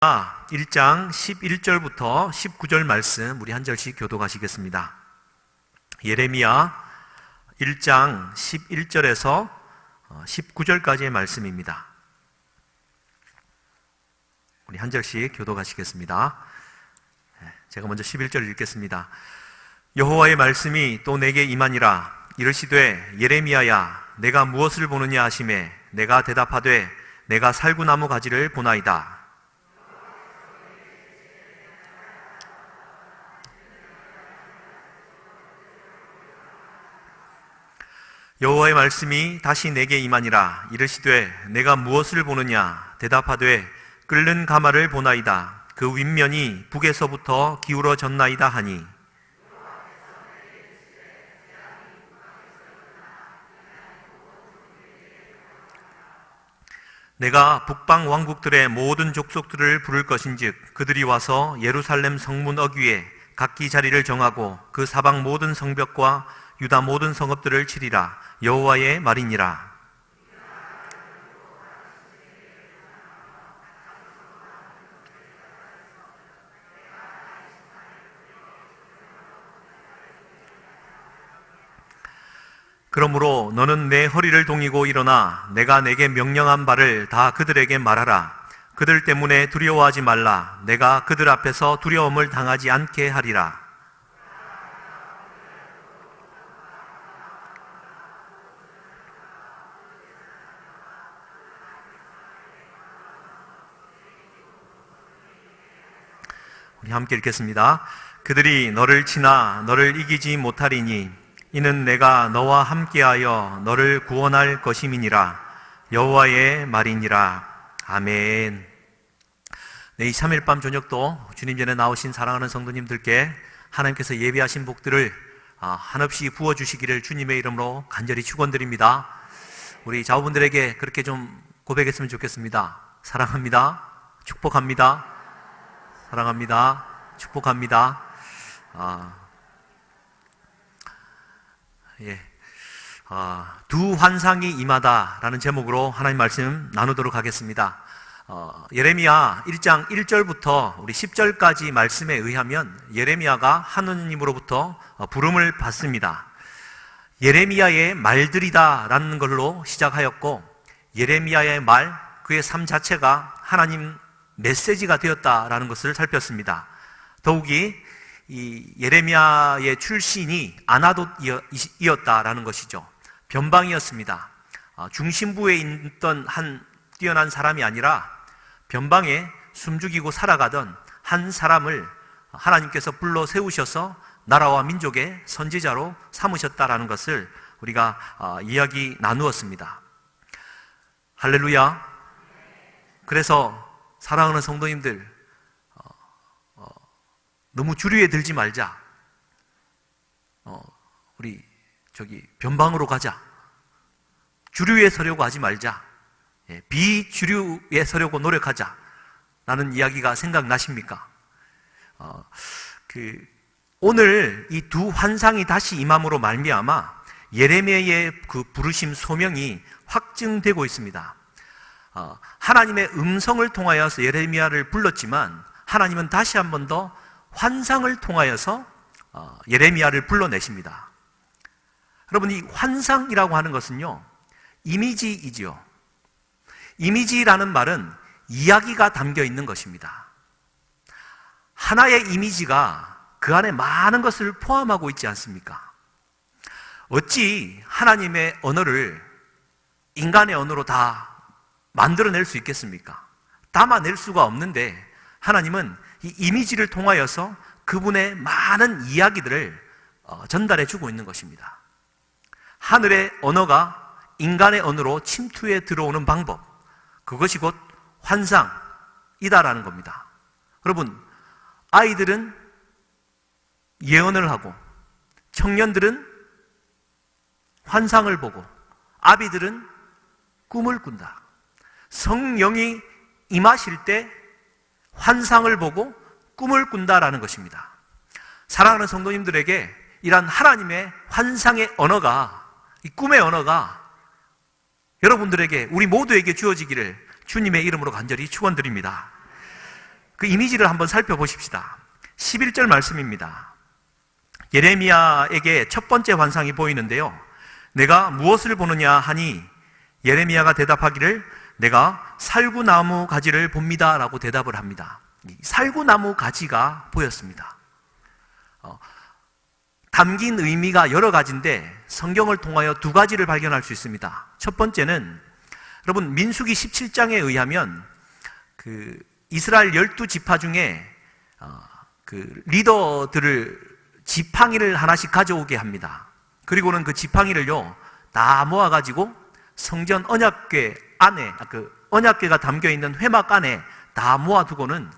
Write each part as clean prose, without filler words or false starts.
1장 11절부터 19절 말씀 우리 한 절씩 교독하시겠습니다. 예레미야 1장 11절에서 19절까지의 말씀입니다. 우리 한 절씩 교독하시겠습니다. 제가 먼저 11절 읽겠습니다. 여호와의 말씀이 또 내게 임하니라. 이르시되 예레미야야 내가 무엇을 보느냐 하시매 내가 대답하되 내가 살구나무 가지를 보나이다. 여호와의 말씀이 다시 내게 임하니라. 이르시되 내가 무엇을 보느냐 대답하되 끓는 가마를 보나이다. 그 윗면이 북에서부터 기울어졌나이다 하니 내가 북방 왕국들의 모든 족속들을 부를 것인즉 그들이 와서 예루살렘 성문 어귀에 각기 자리를 정하고 그 사방 모든 성벽과 유다 모든 성읍들을 치리라. 여호와의 말이니라. 그러므로 너는 내 허리를 동이고 일어나 내가 내게 명령한 바를 다 그들에게 말하라. 그들 때문에 두려워하지 말라. 내가 그들 앞에서 두려움을 당하지 않게 하리라. 우리 함께 읽겠습니다. 그들이 너를 치나 너를 이기지 못하리니 이는 내가 너와 함께하여 너를 구원할 것임이니라. 여호와의 말이니라. 아멘. 네, 이 3일 밤 저녁도 주님 전에 나오신 사랑하는 성도님들께 하나님께서 예비하신 복들을 한없이 부어주시기를 주님의 이름으로 간절히 축원드립니다. 우리 자우분들에게 그렇게 좀 고백했으면 좋겠습니다. 사랑합니다. 축복합니다. 사랑합니다. 축복합니다. 두 환상이 임하다라는 제목으로 하나님 말씀 나누도록 하겠습니다. 예레미야 1장 1절부터 우리 10절까지 말씀에 의하면 예레미야가 하느님으로부터 부름을 받습니다. 예레미야의 말들이다라는 걸로 시작하였고 예레미야의 말, 그의 삶 자체가 하나님 메시지가 되었다라는 것을 살폈습니다. 더욱이 이 예레미야의 출신이 아나돗이었다라는 것이죠. 변방이었습니다. 중심부에 있던 한 뛰어난 사람이 아니라 변방에 숨죽이고 살아가던 한 사람을 하나님께서 불러 세우셔서 나라와 민족의 선지자로 삼으셨다라는 것을 우리가 이야기 나누었습니다. 할렐루야. 그래서 사랑하는 성도님들, 너무 주류에 들지 말자. 우리 변방으로 가자. 주류에 서려고 하지 말자. 비주류에 서려고 노력하자. 라는 이야기가 생각나십니까? 오늘 이 두 환상이 다시 임함으로 말미암아 예레미야의 그 부르심 소명이 확증되고 있습니다. 하나님의 음성을 통하여서 예레미야를 불렀지만 하나님은 다시 한 번 더 환상을 통하여서 예레미야를 불러내십니다. 여러분, 이 환상이라고 하는 것은요, 이미지이지요. 이미지라는 말은 이야기가 담겨 있는 것입니다. 하나의 이미지가 그 안에 많은 것을 포함하고 있지 않습니까? 어찌 하나님의 언어를 인간의 언어로 다 만들어낼 수 있겠습니까? 담아낼 수가 없는데 하나님은 이 이미지를 통하여서 그분의 많은 이야기들을 전달해 주고 있는 것입니다. 하늘의 언어가 인간의 언어로 침투해 들어오는 방법, 그것이 곧 환상이다라는 겁니다. 여러분, 아이들은 예언을 하고 청년들은 환상을 보고 아비들은 꿈을 꾼다. 성령이 임하실 때 환상을 보고 꿈을 꾼다라는 것입니다. 사랑하는 성도님들에게 이러한 하나님의 환상의 언어가, 이 꿈의 언어가 여러분들에게, 우리 모두에게 주어지기를 주님의 이름으로 간절히 축원드립니다. 그 이미지를 한번 살펴보십시다. 11절 말씀입니다. 예레미야에게 첫 번째 환상이 보이는데요. 내가 무엇을 보느냐 하니 예레미야가 대답하기를 내가 살구나무 가지를 봅니다 라고 대답을 합니다. 살구나무 가지가 보였습니다. 담긴 의미가 여러 가지인데 성경을 통하여 두 가지를 발견할 수 있습니다. 첫 번째는 여러분 민수기 17장에 의하면 그 이스라엘 12지파 중에 그 리더들을 지팡이를 하나씩 가져오게 합니다. 그리고는 그 지팡이를요 다 모아가지고 성전 언약궤 안에 언약궤가 담겨있는 회막 안에 다 모아두고는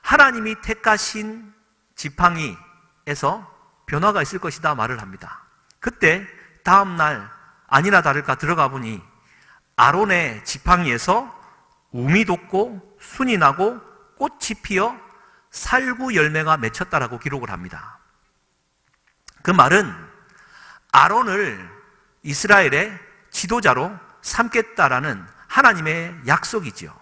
하나님이 택하신 지팡이에서 변화가 있을 것이다 말을 합니다. 그때 다음날 아니나 다를까 들어가 보니 아론의 지팡이에서 우미 돋고 순이 나고 꽃이 피어 살구 열매가 맺혔다라고 기록을 합니다. 그 말은 아론을 이스라엘의 지도자로 삼겠다라는 하나님의 약속이지요.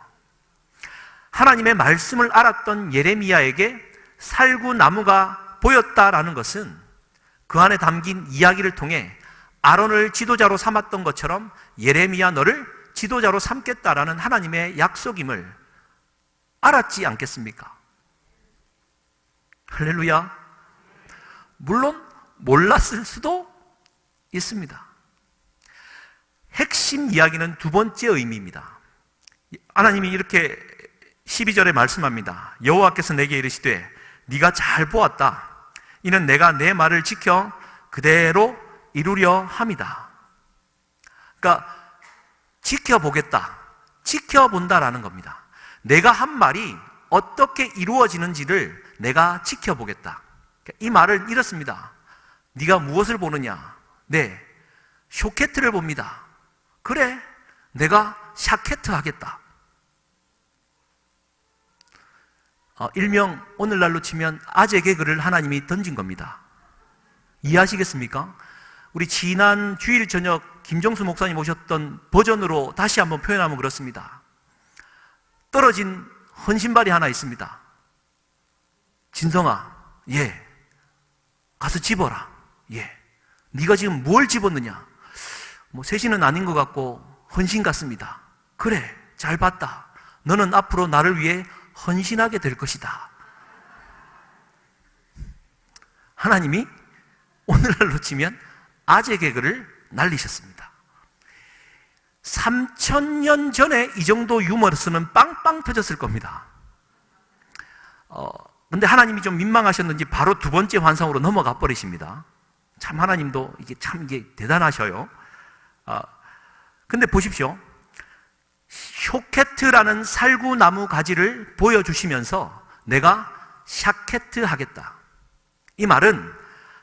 하나님의 말씀을 알았던 예레미야에게 살구나무가 보였다라는 것은 그 안에 담긴 이야기를 통해 아론을 지도자로 삼았던 것처럼 예레미야 너를 지도자로 삼겠다라는 하나님의 약속임을 알았지 않겠습니까? 할렐루야. 물론 몰랐을 수도 있습니다. 핵심 이야기는 두 번째 의미입니다. 하나님이 이렇게 12절에 말씀합니다. 여호와께서 내게 이르시되 네가 잘 보았다. 이는 내가 내 말을 지켜 그대로 이루려 함이다. 그러니까 지켜보겠다, 지켜본다라는 겁니다. 내가 한 말이 어떻게 이루어지는지를 내가 지켜보겠다. 이 말을 이렇습니다. 네가 무엇을 보느냐? 네, 쇼케트를 봅니다. 그래, 내가 샤케트 하겠다. 일명 오늘날로 치면 아재 개그를 하나님이 던진 겁니다. 이해하시겠습니까? 우리 지난 주일 저녁 김정수 목사님 오셨던 버전으로 다시 한번 표현하면 그렇습니다. 떨어진 헌신발이 하나 있습니다. 진성아, 예, 가서 집어라. 예, 네가 지금 뭘 집었느냐? 뭐 세신은 아닌 것 같고 헌신 같습니다. 그래, 잘 봤다. 너는 앞으로 나를 위해 헌신하게 될 것이다. 하나님이 오늘날로 치면 아재 개그를 날리셨습니다. 3000년 전에 이 정도 유머러스는 빵빵 터졌을 겁니다. 근데 하나님이 좀 민망하셨는지 바로 두 번째 환상으로 넘어가 버리십니다. 참 하나님도 이게 대단하셔요. 근데 보십시오. 쇼케트라는 살구나무 가지를 보여주시면서 내가 샤케트 하겠다. 이 말은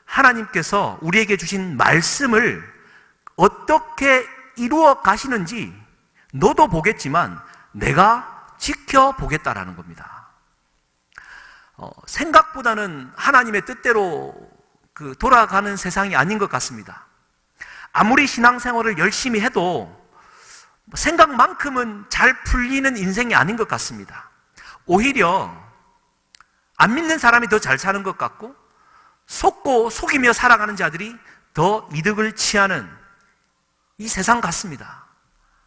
하나님께서 우리에게 주신 말씀을 어떻게 이루어 가시는지 너도 보겠지만 내가 지켜보겠다라는 겁니다. 생각보다는 하나님의 뜻대로 돌아가는 세상이 아닌 것 같습니다. 아무리 신앙생활을 열심히 해도 생각만큼은 잘 풀리는 인생이 아닌 것 같습니다. 오히려 안 믿는 사람이 더 잘 사는 것 같고 속고 속이며 살아가는 자들이 더 이득을 취하는 이 세상 같습니다.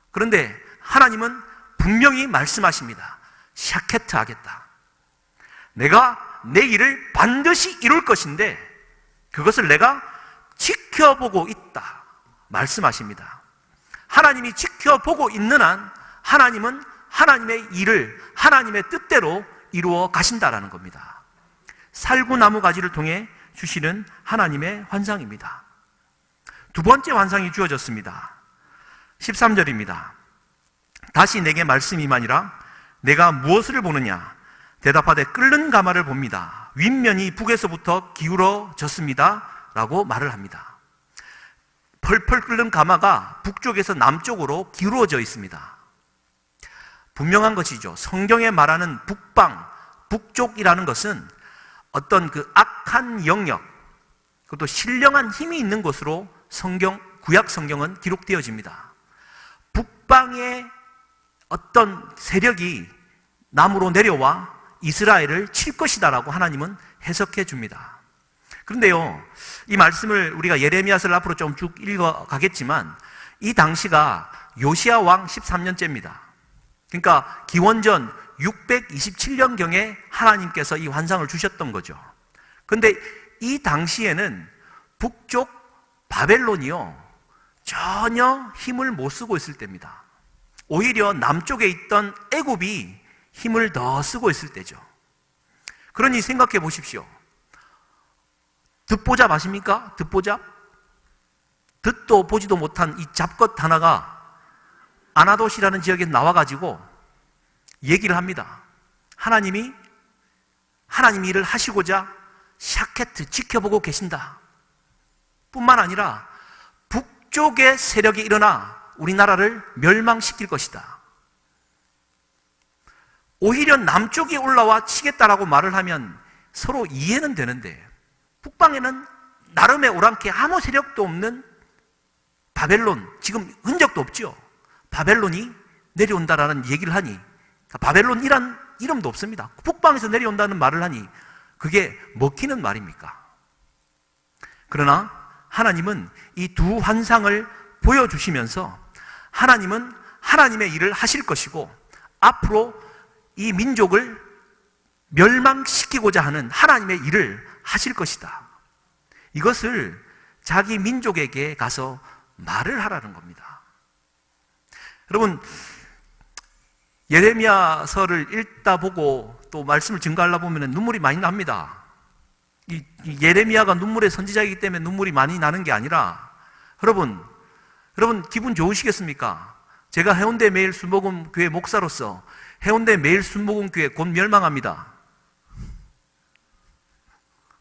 그런데 하나님은 분명히 말씀하십니다. 샤케트 하겠다. 내가 내 일을 반드시 이룰 것인데 그것을 내가 지켜보고 있다 말씀하십니다. 하나님이 지켜보고 있는 한 하나님은 하나님의 일을 하나님의 뜻대로 이루어 가신다라는 겁니다. 살구나무 가지를 통해 주시는 하나님의 환상입니다. 두 번째 환상이 주어졌습니다. 13절입니다. 다시 내게 말씀이 임하니라. 내가 무엇을 보느냐? 대답하되 끓는 가마를 봅니다. 윗면이 북에서부터 기울어졌습니다. 라고 말을 합니다. 펄펄 끓는 가마가 북쪽에서 남쪽으로 기울어져 있습니다. 분명한 것이죠. 성경에 말하는 북방, 북쪽이라는 것은 어떤 악한 영역, 그것도 신령한 힘이 있는 곳으로 구약 성경은 기록되어집니다. 북방의 어떤 세력이 남으로 내려와 이스라엘을 칠 것이다라고 하나님은 해석해 줍니다. 그런데요, 이 말씀을 우리가 예레미야서를 앞으로 좀 쭉 읽어가겠지만 이 당시가 요시야 왕 13년째입니다. 그러니까 기원전 627년경에 하나님께서 이 환상을 주셨던 거죠. 그런데 이 당시에는 북쪽 바벨론이요, 전혀 힘을 못 쓰고 있을 때입니다. 오히려 남쪽에 있던 애굽이 힘을 더 쓰고 있을 때죠. 그러니 생각해 보십시오. 듣보잡 아십니까? 듣보잡? 듣도 보지도 못한 이 잡것 하나가 아나돗이라는 지역에 나와가지고 얘기를 합니다. 하나님이 일을 하시고자 샤케트 지켜보고 계신다. 뿐만 아니라 북쪽의 세력이 일어나 우리나라를 멸망시킬 것이다. 오히려 남쪽이 올라와 치겠다라고 말을 하면 서로 이해는 되는데 북방에는 나름의 오랑캐 아무 세력도 없는 바벨론, 지금 흔적도 없죠. 바벨론이 내려온다라는 얘기를 하니, 바벨론이란 이름도 없습니다. 북방에서 내려온다는 말을 하니 그게 먹히는 말입니까? 그러나 하나님은 이 두 환상을 보여주시면서 하나님은 하나님의 일을 하실 것이고 앞으로 이 민족을 멸망시키고자 하는 하나님의 일을 하실 것이다. 이것을 자기 민족에게 가서 말을 하라는 겁니다. 여러분, 예레미야서를 읽다 보고 또 말씀을 증거하려 보면 눈물이 많이 납니다. 이 예레미야가 눈물의 선지자이기 때문에 눈물이 많이 나는 게 아니라, 여러분 기분 좋으시겠습니까? 제가 해운대 매일 순복음 교회 목사로서 해운대 매일 순복음 교회 곧 멸망합니다.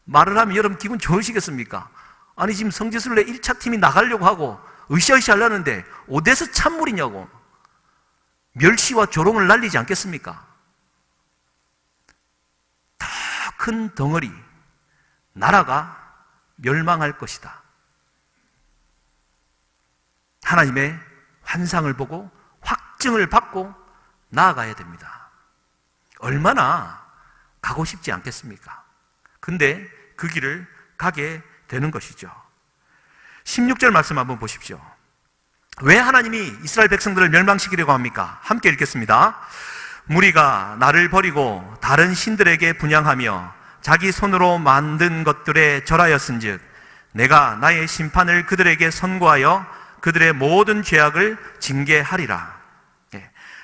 말을 하면 여러분 기분 좋으시겠습니까? 아니 지금 성지순례 1차 팀이 나가려고 하고 으쌰으쌰 하려는데 어디서 찬물이냐고 멸시와 조롱을 날리지 않겠습니까? 더 큰 덩어리 나라가 멸망할 것이다. 하나님의 환상을 보고 확증을 받고 나아가야 됩니다. 얼마나 가고 싶지 않겠습니까? 근데 그 길을 가게 되는 것이죠. 16절 말씀 한번 보십시오. 왜 하나님이 이스라엘 백성들을 멸망시키려고 합니까? 함께 읽겠습니다. 무리가 나를 버리고 다른 신들에게 분향하며 자기 손으로 만든 것들에 절하였은즉 내가 나의 심판을 그들에게 선고하여 그들의 모든 죄악을 징계하리라.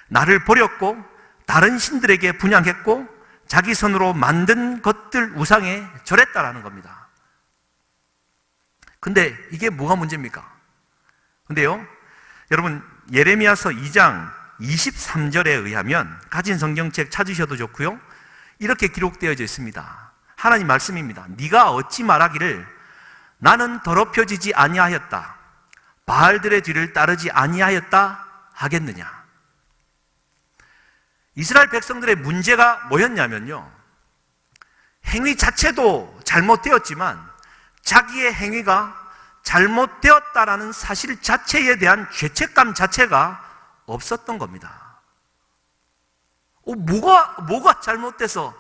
나를 버렸고 다른 신들에게 분향했고 자기 손으로 만든 것들 우상에 절했다라는 겁니다. 근데 이게 뭐가 문제입니까? 근데요, 여러분 예레미야서 2장 23절에 의하면 가진 성경책 찾으셔도 좋고요, 이렇게 기록되어져 있습니다. 하나님 말씀입니다. 네가 어찌 말하기를 나는 더럽혀지지 아니하였다, 바알들의 뒤를 따르지 아니하였다 하겠느냐. 이스라엘 백성들의 문제가 뭐였냐면요, 행위 자체도 잘못되었지만 자기의 행위가 잘못되었다라는 사실 자체에 대한 죄책감 자체가 없었던 겁니다. 뭐가 잘못돼서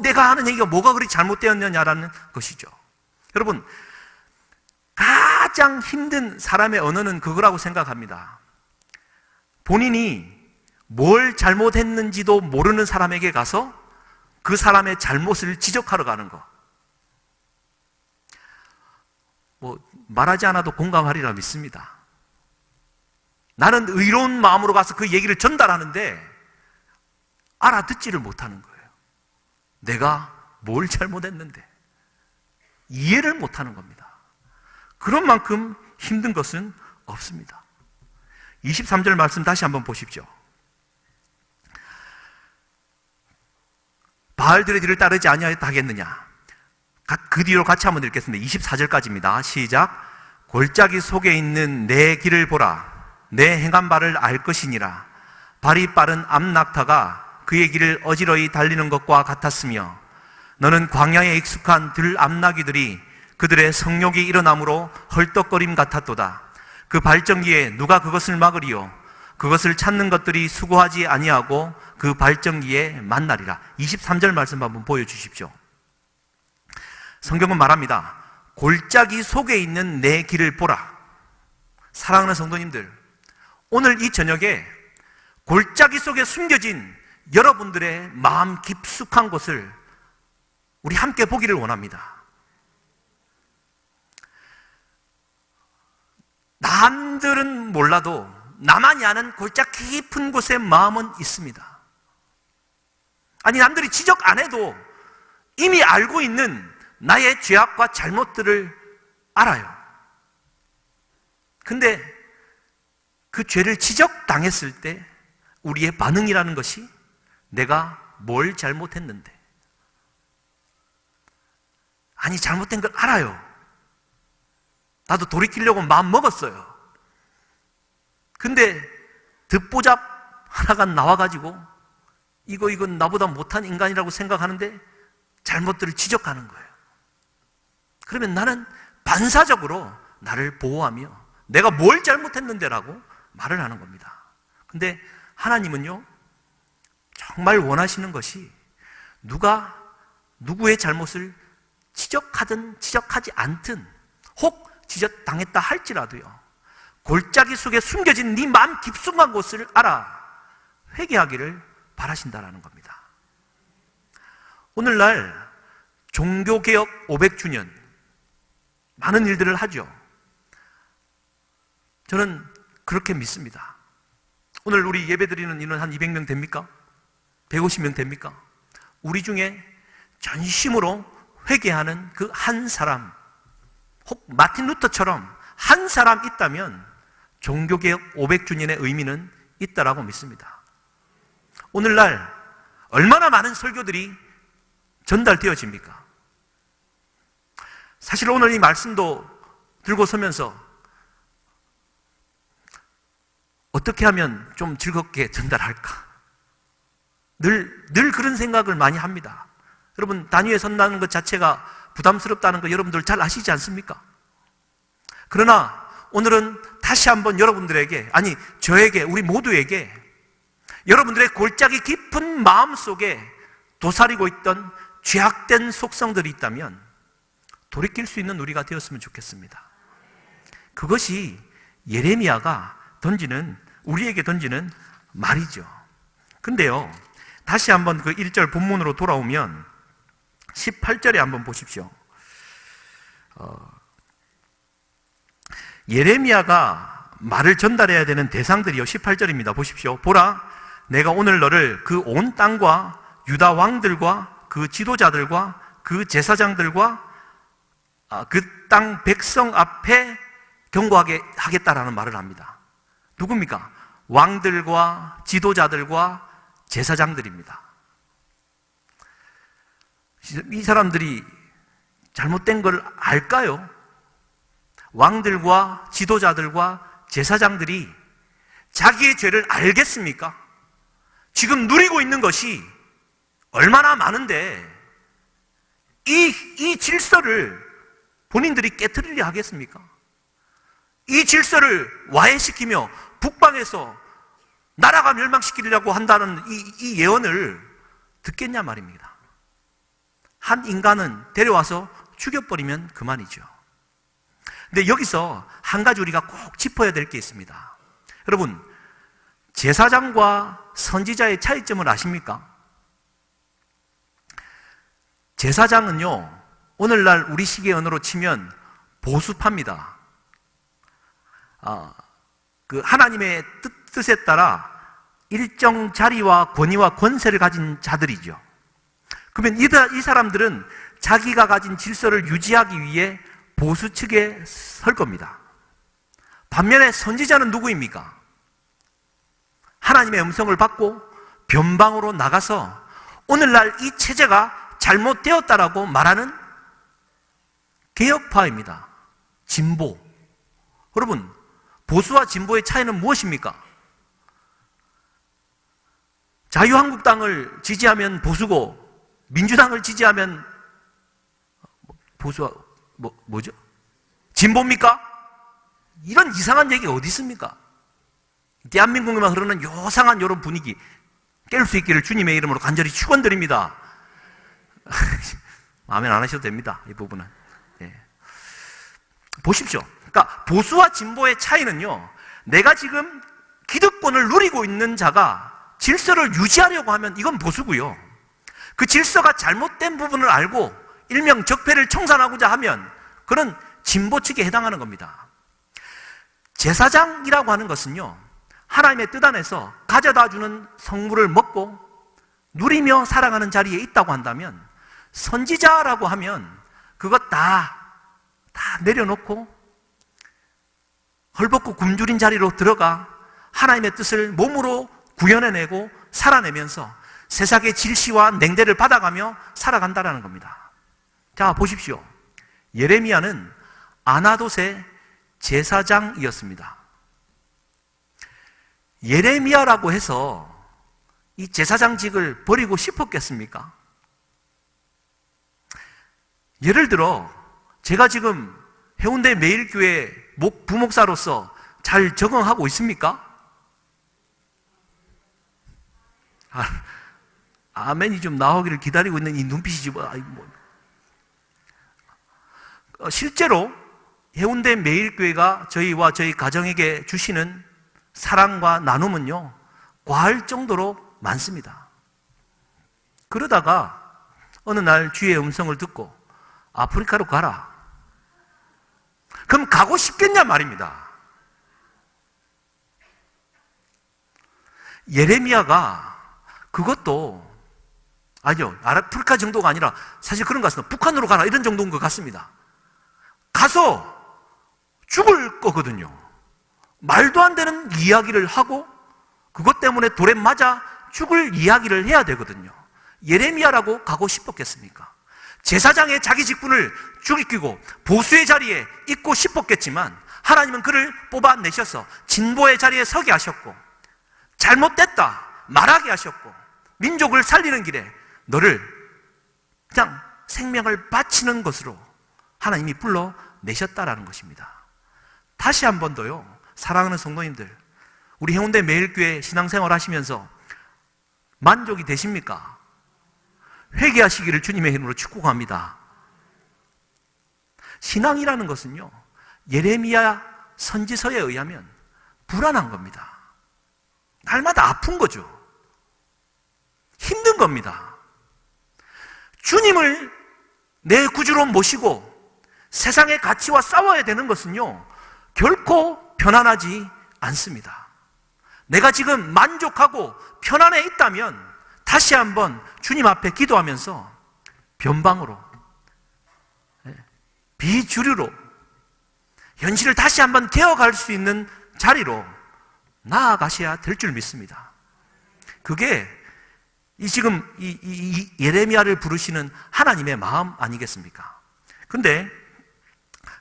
내가 하는 얘기가 뭐가 그리 잘못되었느냐라는 것이죠. 여러분, 가장 힘든 사람의 언어는 그거라고 생각합니다. 본인이 뭘 잘못했는지도 모르는 사람에게 가서 그 사람의 잘못을 지적하러 가는 거. 말하지 않아도 공감하리라 믿습니다. 나는 의로운 마음으로 가서 그 얘기를 전달하는데 알아듣지를 못하는 거예요. 내가 뭘 잘못했는데 이해를 못하는 겁니다. 그런 만큼 힘든 것은 없습니다. 23절 말씀 다시 한번 보십시오. 바알들의 뒤를 따르지 아니하였다 하겠느냐. 그 뒤로 같이 한번 읽겠습니다. 24절까지입니다. 시작. 골짜기 속에 있는 내 길을 보라. 내 행한 바를 알 것이니라. 발이 빠른 암낙타가 그의 길을 어지러이 달리는 것과 같았으며 너는 광야에 익숙한 들 암나귀들이 그들의 성욕이 일어남으로 헐떡거림 같았도다. 그 발전기에 누가 그것을 막으리요? 그것을 찾는 것들이 수고하지 아니하고 그 발정기에 만나리라. 23절 말씀 한번 보여주십시오. 성경은 말합니다. 골짜기 속에 있는 내 길을 보라. 사랑하는 성도님들, 오늘 이 저녁에 골짜기 속에 숨겨진 여러분들의 마음 깊숙한 곳을 우리 함께 보기를 원합니다. 남들은 몰라도 나만이 아는 골짜기 깊은 곳에 마음은 있습니다. 아니, 남들이 지적 안 해도 이미 알고 있는 나의 죄악과 잘못들을 알아요. 근데 그 죄를 지적당했을 때 우리의 반응이라는 것이 내가 뭘 잘못했는데, 아니, 잘못된 걸 알아요. 나도 돌이키려고 마음 먹었어요. 근데 듣보잡 하나가 나와가지고 이건 나보다 못한 인간이라고 생각하는데 잘못들을 지적하는 거예요. 그러면 나는 반사적으로 나를 보호하며 내가 뭘 잘못했는데라고 말을 하는 겁니다. 근데 하나님은요, 정말 원하시는 것이 누가 누구의 잘못을 지적하든 지적하지 않든, 혹 지적당했다 할지라도요, 골짜기 속에 숨겨진 네 마음 깊숙한 곳을 알아 회개하기를 바라신다라는 겁니다. 오늘날 종교개혁 500주년 많은 일들을 하죠. 저는 그렇게 믿습니다. 오늘 우리 예배드리는 인원 한 200명 됩니까? 150명 됩니까? 우리 중에 전심으로 회개하는 그 한 사람, 혹 마틴 루터처럼 한 사람 있다면 종교개혁 500주년의 의미는 있다라고 믿습니다. 오늘날 얼마나 많은 설교들이 전달되어집니까? 사실 오늘 이 말씀도 들고 서면서 어떻게 하면 좀 즐겁게 전달할까? 늘 그런 생각을 많이 합니다. 여러분, 단위에 선다는 것 자체가 부담스럽다는 거 여러분들 잘 아시지 않습니까? 그러나 오늘은 다시 한번 여러분들에게, 아니 저에게, 우리 모두에게 여러분들의 골짜기 깊은 마음 속에 도사리고 있던 죄악된 속성들이 있다면 돌이킬 수 있는 우리가 되었으면 좋겠습니다. 그것이 예레미야가 우리에게 던지는 말이죠. 근데요, 다시 한번 그 1절 본문으로 돌아오면 18절에 한번 보십시오. 예레미야가 말을 전달해야 되는 대상들이요, 18절입니다. 보십시오. 보라, 내가 오늘 너를 그 온 땅과 유다 왕들과 그 지도자들과 그 제사장들과 그 땅 백성 앞에 경고하게 하겠다라는 말을 합니다. 누굽니까? 왕들과 지도자들과 제사장들입니다. 이 사람들이 잘못된 걸 알까요? 왕들과 지도자들과 제사장들이 자기의 죄를 알겠습니까? 지금 누리고 있는 것이 얼마나 많은데 이 질서를 본인들이 깨트리려 하겠습니까? 이 질서를 와해시키며 북방에서 나라가 멸망시키려고 한다는 이 예언을 듣겠냐 말입니다. 한 인간은 데려와서 죽여버리면 그만이죠. 근데 여기서 한 가지 우리가 꼭 짚어야 될 게 있습니다. 여러분, 제사장과 선지자의 차이점을 아십니까? 제사장은요, 오늘날 우리 시기의 언어로 치면 보수파입니다. 그 하나님의 뜻에 따라 일정 자리와 권위와 권세를 가진 자들이죠. 그러면 이 사람들은 자기가 가진 질서를 유지하기 위해 보수 측에 설 겁니다. 반면에 선지자는 누구입니까? 하나님의 음성을 받고 변방으로 나가서 오늘날 이 체제가 잘못되었다라고 말하는 개혁파입니다. 진보. 여러분, 보수와 진보의 차이는 무엇입니까? 자유한국당을 지지하면 보수고 민주당을 지지하면 보수와 뭐죠? 진보입니까? 이런 이상한 얘기가 어디 있습니까? 대한민국에만 흐르는 요상한 이런 분위기 깰 수 있기를 주님의 이름으로 간절히 축원드립니다. 아멘 안 하셔도 됩니다. 이 부분은. 예. 보십시오. 그러니까 보수와 진보의 차이는요, 내가 지금 기득권을 누리고 있는 자가 질서를 유지하려고 하면 이건 보수고요, 그 질서가 잘못된 부분을 알고 일명 적폐를 청산하고자 하면 그런 진보 측에 해당하는 겁니다. 제사장이라고 하는 것은요, 하나님의 뜻 안에서 가져다 주는 성물을 먹고 누리며 살아가는 자리에 있다고 한다면, 선지자라고 하면 그것 다 내려놓고 헐벗고 굶주린 자리로 들어가 하나님의 뜻을 몸으로 구현해내고 살아내면서 세상의 질시와 냉대를 받아가며 살아간다라는 겁니다. 자, 보십시오. 예레미야는 아나돗의 제사장이었습니다. 예레미야라고 해서 이 제사장직을 버리고 싶었겠습니까? 예를 들어 제가 지금 해운대 매일교회 부목사로서 잘 적응하고 있습니까? 아멘이 좀 나오기를 기다리고 있는 이 눈빛이지 뭐. 실제로 해운대 매일교회가 저희와 저희 가정에게 주시는 사랑과 나눔은요, 과할 정도로 많습니다. 그러다가 어느 날 주의 음성을 듣고 아프리카로 가라. 그럼 가고 싶겠냐 말입니다. 예레미야가 그것도 아니요, 아프리카 정도가 아니라 사실 그런 것 같습니다. 북한으로 가라 이런 정도인 것 같습니다. 가서 죽을 거거든요. 말도 안 되는 이야기를 하고 그것 때문에 돌에 맞아 죽을 이야기를 해야 되거든요. 예레미야라고 가고 싶었겠습니까? 제사장의 자기 직분을 죽이고 보수의 자리에 있고 싶었겠지만 하나님은 그를 뽑아내셔서 진보의 자리에 서게 하셨고 잘못됐다 말하게 하셨고 민족을 살리는 길에 너를 그냥 생명을 바치는 것으로 하나님이 불러내셨다라는 것입니다. 다시 한 번 더요, 사랑하는 성도님들, 우리 해운대 매일교회 신앙생활 하시면서 만족이 되십니까? 회개하시기를 주님의 이름으로 축복합니다. 신앙이라는 것은요, 예레미야 선지서에 의하면 불안한 겁니다. 날마다 아픈 거죠. 힘든 겁니다. 주님을 내 구주로 모시고 세상의 가치와 싸워야 되는 것은요, 결코 편안하지 않습니다. 내가 지금 만족하고 편안해 있다면 다시 한번 주님 앞에 기도하면서 변방으로, 비주류로 현실을 다시 한번 개어갈 수 있는 자리로 나아가셔야 될 줄 믿습니다. 그게 지금 이 예레미야를 부르시는 하나님의 마음 아니겠습니까? 근데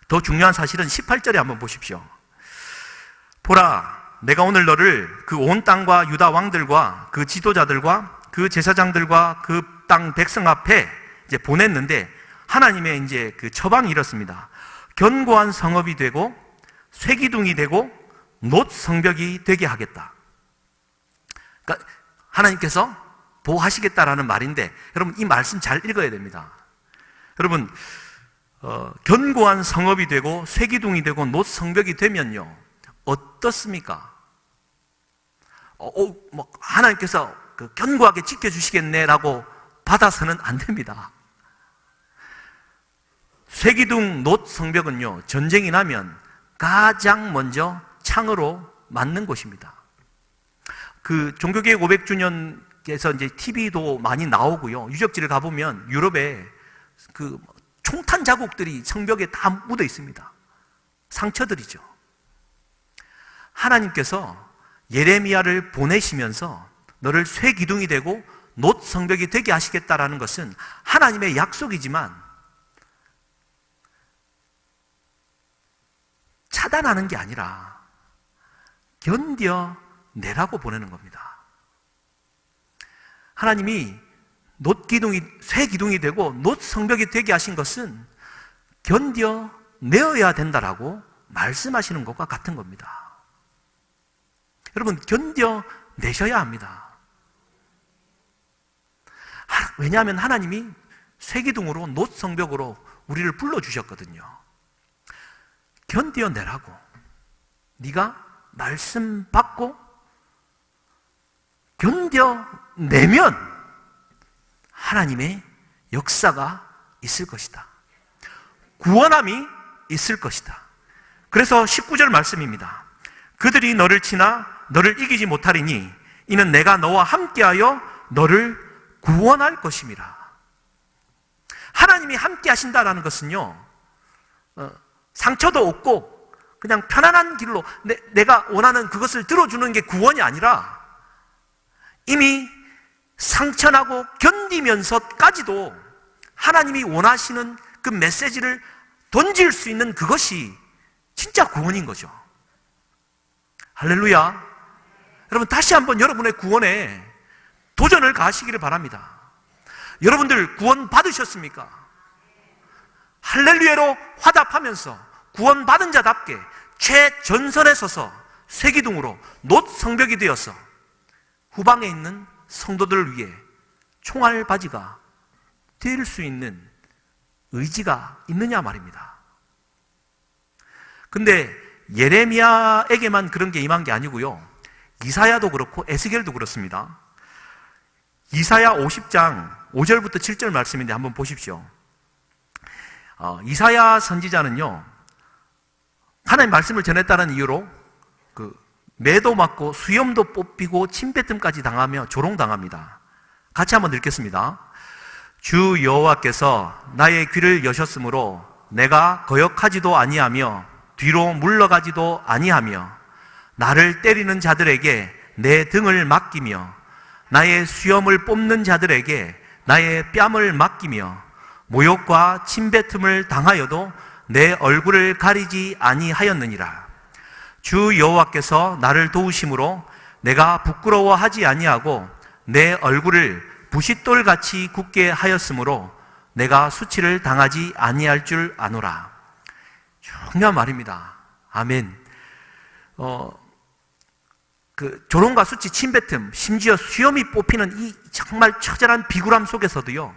더 중요한 사실은 18절에 한번 보십시오. 보라, 내가 오늘 너를 그 온 땅과 유다 왕들과 그 지도자들과 그 제사장들과 그 땅 백성 앞에 이제 보냈는데, 하나님의 이제 그 처방이 이렇습니다. 견고한 성읍이 되고 쇠기둥이 되고 놋 성벽이 되게 하겠다. 그러니까 하나님께서 보호하시겠다라는 말인데, 여러분 이 말씀 잘 읽어야 됩니다. 여러분, 견고한 성읍이 되고 쇠기둥이 되고 놋 성벽이 되면요, 어떻습니까? 하나님께서 견고하게 지켜주시겠네라고 받아서는 안 됩니다. 쇠기둥 놋 성벽은요, 전쟁이 나면 가장 먼저 창으로 맞는 곳입니다. 그 종교개혁 500주년께서 이제 TV도 많이 나오고요, 유적지를 가보면 유럽에 그 총탄 자국들이 성벽에 다 묻어 있습니다. 상처들이죠. 하나님께서 예레미야를 보내시면서 너를 쇠기둥이 되고 놋 성벽이 되게 하시겠다라는 것은 하나님의 약속이지만 차단하는 게 아니라 견뎌내라고 보내는 겁니다. 하나님이 쇠기둥이 되고 놋 성벽이 되게 하신 것은 견뎌내어야 된다라고 말씀하시는 것과 같은 겁니다. 여러분, 견뎌내셔야 합니다. 왜냐하면 하나님이 쇠기둥으로 놋성벽으로 우리를 불러주셨거든요. 견뎌내라고. 네가 말씀 받고 견뎌내면 하나님의 역사가 있을 것이다. 구원함이 있을 것이다. 그래서 19절 말씀입니다. 그들이 너를 치나 너를 이기지 못하리니 이는 내가 너와 함께하여 너를 구원할 것임이라. 하나님이 함께 하신다라는 것은요, 상처도 없고 그냥 편안한 길로 내가 원하는 그것을 들어주는 게 구원이 아니라 이미 상처나고 견디면서까지도 하나님이 원하시는 그 메시지를 던질 수 있는 그것이 진짜 구원인 거죠. 할렐루야. 여러분, 다시 한번 여러분의 구원에 도전을 가하시기를 바랍니다. 여러분들 구원 받으셨습니까? 할렐루야로 화답하면서 구원 받은 자답게 최전선에 서서 쇠기둥으로 놋 성벽이 되어서 후방에 있는 성도들을 위해 총알바지가 될 수 있는 의지가 있느냐 말입니다. 근데 예레미야에게만 그런 게 임한 게 아니고요, 이사야도 그렇고 에스겔도 그렇습니다. 이사야 50장 5절부터 7절 말씀인데 한번 보십시오. 이사야 선지자는요, 하나님 말씀을 전했다는 이유로 매도 맞고 수염도 뽑히고 침뱉음까지 당하며 조롱당합니다. 같이 한번 읽겠습니다. 주 여호와께서 나의 귀를 여셨으므로 내가 거역하지도 아니하며 뒤로 물러가지도 아니하며 나를 때리는 자들에게 내 등을 맡기며 나의 수염을 뽑는 자들에게 나의 뺨을 맡기며 모욕과 침뱉음을 당하여도 내 얼굴을 가리지 아니하였느니라. 주 여호와께서 나를 도우심으로 내가 부끄러워하지 아니하고 내 얼굴을 부싯돌같이 굳게 하였으므로 내가 수치를 당하지 아니할 줄 아노라. 중요한 말입니다. 아멘. 조롱과 수치, 침뱉음, 심지어 수염이 뽑히는 이 정말 처절한 비굴함 속에서도요,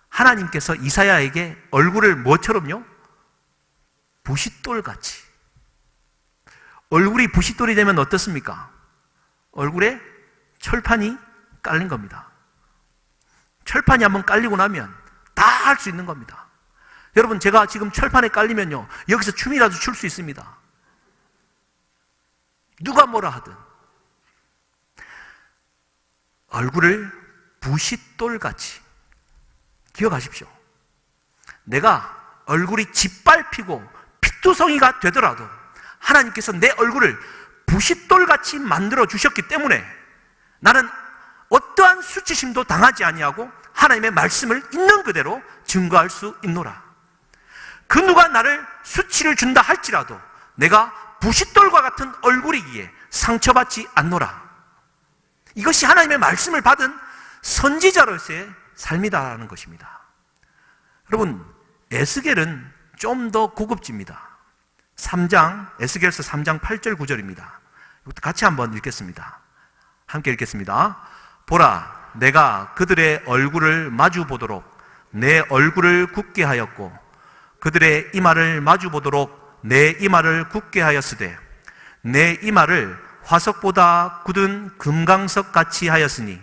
하나님께서 이사야에게 얼굴을 뭐처럼요? 부싯돌같이. 얼굴이 부싯돌이 되면 어떻습니까? 얼굴에 철판이 깔린 겁니다. 철판이 한번 깔리고 나면 다 할 수 있는 겁니다. 여러분, 제가 지금 철판에 깔리면요, 여기서 춤이라도 출 수 있습니다. 누가 뭐라 하든. 얼굴을 부싯돌같이. 기억하십시오. 내가 얼굴이 짓밟히고 피투성이가 되더라도 하나님께서 내 얼굴을 부싯돌같이 만들어 주셨기 때문에 나는 어떠한 수치심도 당하지 아니하고 하나님의 말씀을 있는 그대로 증거할 수 있노라. 그 누가 나를 수치를 준다 할지라도 내가 부싯돌과 같은 얼굴이기에 상처받지 않노라. 이것이 하나님의 말씀을 받은 선지자로서의 삶이다라는 것입니다. 여러분, 에스겔은 좀 더 고급집니다. 3장, 에스겔서 3장 8절 9절입니다. 이것도 같이 한번 읽겠습니다. 함께 읽겠습니다. 보라, 내가 그들의 얼굴을 마주 보도록 내 얼굴을 굳게 하였고 그들의 이마를 마주 보도록 내 이마를 굳게 하였으되 내 이마를 화석보다 굳은 금강석 같이 하였으니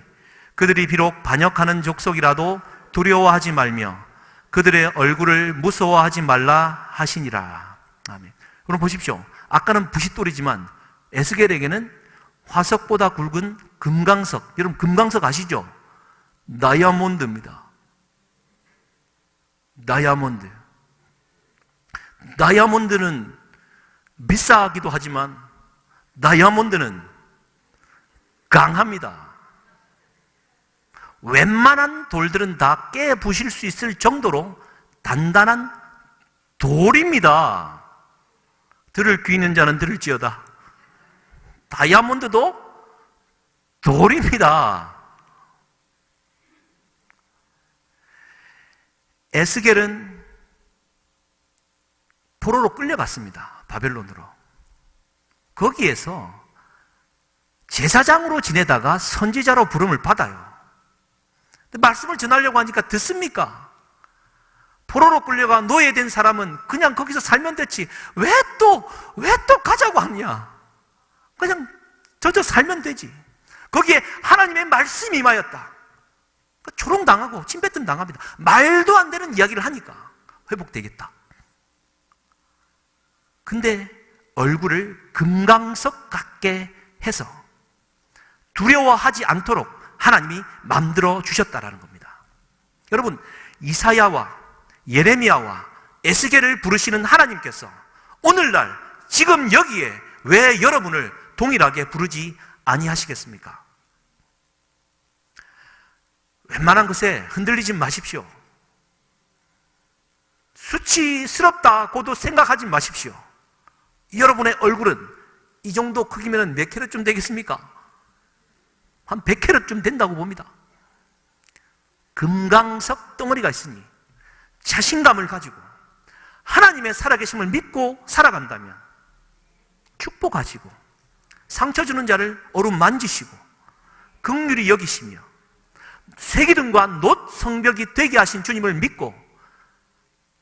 그들이 비록 반역하는 족속이라도 두려워하지 말며 그들의 얼굴을 무서워하지 말라 하시니라. 아멘. 그럼 보십시오. 아까는 부싯돌이지만 에스겔에게는 화석보다 굵은 금강석. 여러분, 금강석 아시죠? 다이아몬드입니다. 다이아몬드. 다이아몬드는 비싸기도 하지만 다이아몬드는 강합니다. 웬만한 돌들은 다 깨부실 수 있을 정도로 단단한 돌입니다. 들을 귀 있는 자는 들을지어다. 다이아몬드도 돌입니다. 에스겔은 포로로 끌려갔습니다. 바벨론으로. 거기에서 제사장으로 지내다가 선지자로 부름을 받아요. 근데 말씀을 전하려고 하니까 듣습니까? 포로로 끌려가 노예된 사람은 그냥 거기서 살면 됐지. 왜 또 가자고 하냐? 그냥 저저 살면 되지. 거기에 하나님의 말씀이 임하였다. 조롱당하고 침뱉음 당합니다. 말도 안 되는 이야기를 하니까 회복되겠다. 근데 얼굴을 금강석 같게 해서 두려워하지 않도록 하나님이 만들어 주셨다라는 겁니다. 여러분, 이사야와 예레미야와 에스겔을 부르시는 하나님께서 오늘날 지금 여기에 왜 여러분을 동일하게 부르지 아니하시겠습니까? 웬만한 것에 흔들리지 마십시오. 수치스럽다고도 생각하지 마십시오. 여러분의 얼굴은 이 정도 크기면 몇 캐럿쯤 되겠습니까? 한 100캐럿쯤 된다고 봅니다. 금강석 덩어리가 있으니 자신감을 가지고 하나님의 살아계심을 믿고 살아간다면 축복하시고 상처 주는 자를 어루만지시고 긍휼히 여기시며 쇠기둥과 놋 성벽이 되게 하신 주님을 믿고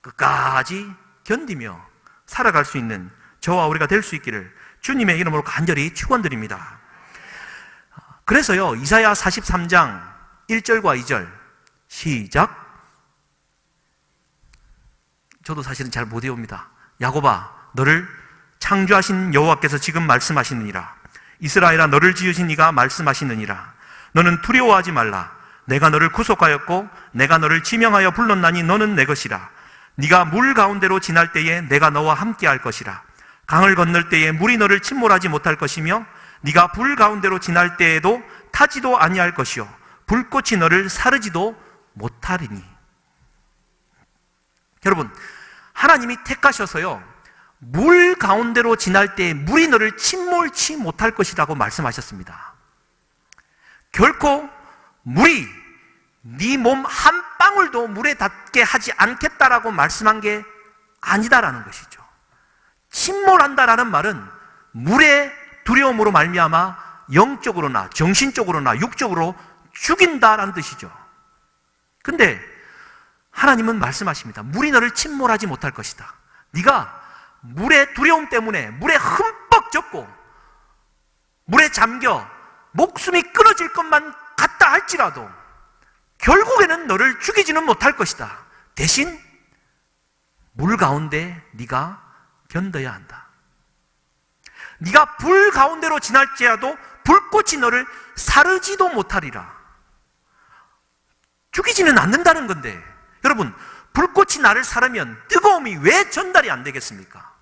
끝까지 견디며 살아갈 수 있는 저와 우리가 될 수 있기를 주님의 이름으로 간절히 축원드립니다. 그래서요, 이사야 43장 1절과 2절 시작. 저도 사실은 잘 못 외웁니다. 야곱아, 너를 창조하신 여호와께서 지금 말씀하시느니라. 이스라엘아, 너를 지으신 이가 말씀하시느니라. 너는 두려워하지 말라. 내가 너를 구속하였고 내가 너를 지명하여 불렀나니 너는 내 것이라. 네가 물 가운데로 지날 때에 내가 너와 함께 할 것이라. 강을 건널 때에 물이 너를 침몰하지 못할 것이며 네가 불 가운데로 지날 때에도 타지도 아니할 것이요 불꽃이 너를 사르지도 못하리니. 여러분, 하나님이 택하셔서요, 물 가운데로 지날 때에 물이 너를 침몰치 못할 것이라고 말씀하셨습니다. 결코 물이 네 몸 한 방울도 물에 닿게 하지 않겠다라고 말씀한 게 아니다라는 것이죠. 침몰한다라는 말은 물의 두려움으로 말미암아 영적으로나 정신적으로나 육적으로 죽인다라는 뜻이죠. 근데 하나님은 말씀하십니다. 물이 너를 침몰하지 못할 것이다. 네가 물의 두려움 때문에 물에 흠뻑 젖고 물에 잠겨 목숨이 끊어질 것만 같다 할지라도 결국에는 너를 죽이지는 못할 것이다. 대신 물 가운데 네가 견뎌야 한다. 네가 불 가운데로 지날지라도 불꽃이 너를 사르지도 못하리라. 죽이지는 않는다는 건데, 여러분, 불꽃이 나를 사르면 뜨거움이 왜 전달이 안 되겠습니까?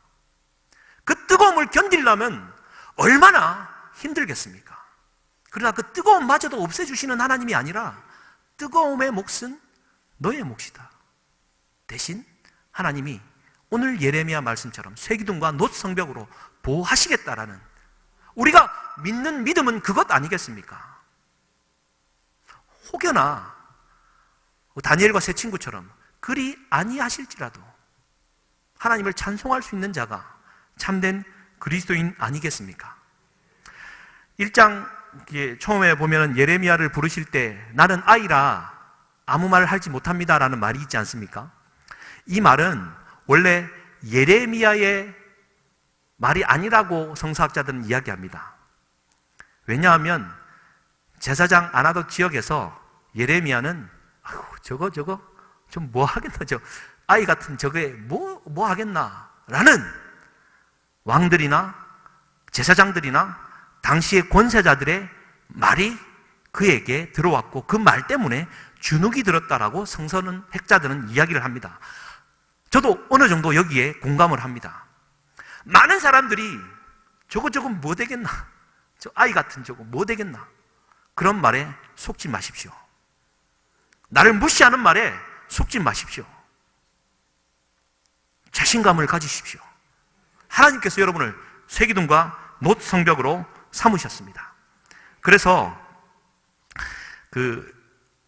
그 뜨거움을 견디려면 얼마나 힘들겠습니까? 그러나 그 뜨거움마저도 없애주시는 하나님이 아니라 뜨거움의 몫은 너의 몫이다. 대신 하나님이 오늘 예레미야 말씀처럼 쇠기둥과 놋 성벽으로 보호하시겠다라는, 우리가 믿는 믿음은 그것 아니겠습니까? 혹여나 다니엘과 세 친구처럼 그리 아니하실지라도 하나님을 찬송할 수 있는 자가 참된 그리스도인 아니겠습니까? 1장 처음에 보면 예레미야를 부르실 때 나는 아이라 아무 말을 하지 못합니다라는 말이 있지 않습니까? 이 말은 원래 예레미야의 말이 아니라고 성서학자들은 이야기합니다. 왜냐하면 제사장 아나돗 지역에서 예레미야는 저거 좀 뭐 하겠나, 저 아이 같은 저게 뭐 하겠나 라는 왕들이나 제사장들이나 당시의 권세자들의 말이 그에게 들어왔고 그 말 때문에 주눅이 들었다라고 성서는 학자들은 이야기를 합니다. 저도 어느 정도 여기에 공감을 합니다. 많은 사람들이 저거 뭐 되겠나, 저 아이 같은 저거 뭐 되겠나, 그런 말에 속지 마십시오. 나를 무시하는 말에 속지 마십시오. 자신감을 가지십시오. 하나님께서 여러분을 쇠기둥과 놋 성벽으로 삼으셨습니다. 그래서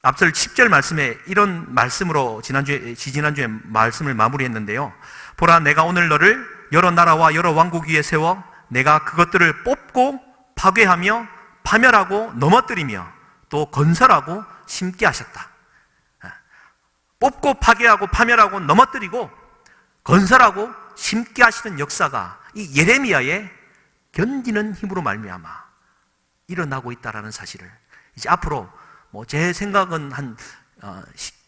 앞설 10절 말씀에 이런 말씀으로 지지난주에 말씀을 마무리했는데요. 보라, 내가 오늘 너를 여러 나라와 여러 왕국 위에 세워 내가 그것들을 뽑고 파괴하며 파멸하고 넘어뜨리며 또 건설하고 심게 하셨다. 뽑고 파괴하고 파멸하고 넘어뜨리고 건설하고 심게 하시는 역사가 이 예레미야의 견디는 힘으로 말미암아 일어나고 있다라는 사실을 이제 앞으로 제 생각은 한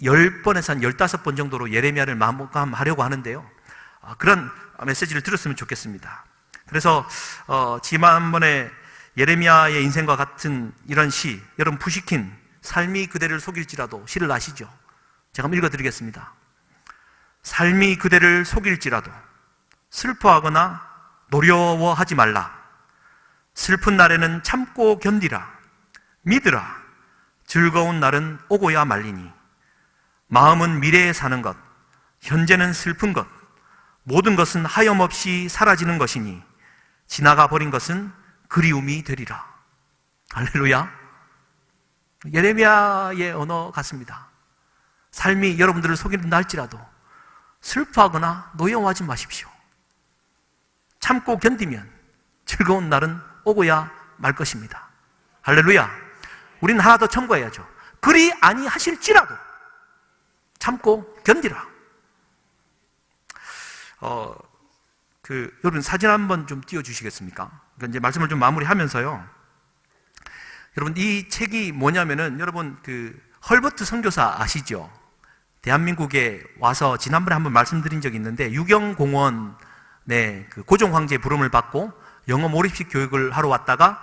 10번에서 한 15번 정도로 예레미야를 마감하려고 하는데요. 그런 메시지를 들었으면 좋겠습니다. 그래서 지난번에 예레미야의 인생과 같은 이런 시, 여러분 푸시킨 삶이 그대를 속일지라도 시를 아시죠? 제가 한번 읽어드리겠습니다. 삶이 그대를 속일지라도 슬퍼하거나 노려워하지 말라. 슬픈 날에는 참고 견디라. 믿으라. 즐거운 날은 오고야 말리니. 마음은 미래에 사는 것, 현재는 슬픈 것, 모든 것은 하염없이 사라지는 것이니 지나가 버린 것은 그리움이 되리라. 할렐루야. 예레미야의 언어 같습니다. 삶이 여러분들을 속인다 할지라도 슬퍼하거나 노여워하지 마십시오. 참고 견디면 즐거운 날은 오고야 말 것입니다. 할렐루야. 우리는 하나 더 첨가해야죠. 그리 아니하실지라도 참고 견디라. 여러분 사진 한번 좀 띄워주시겠습니까? 그러니까 이제 말씀을 좀 마무리하면서요. 여러분 이 책이 뭐냐면은 여러분 헐버트 선교사 아시죠? 대한민국에 와서 지난번에 한번 말씀드린 적이 있는데 유경공원에 고종 황제의 부름을 받고 영어 몰입식 교육을 하러 왔다가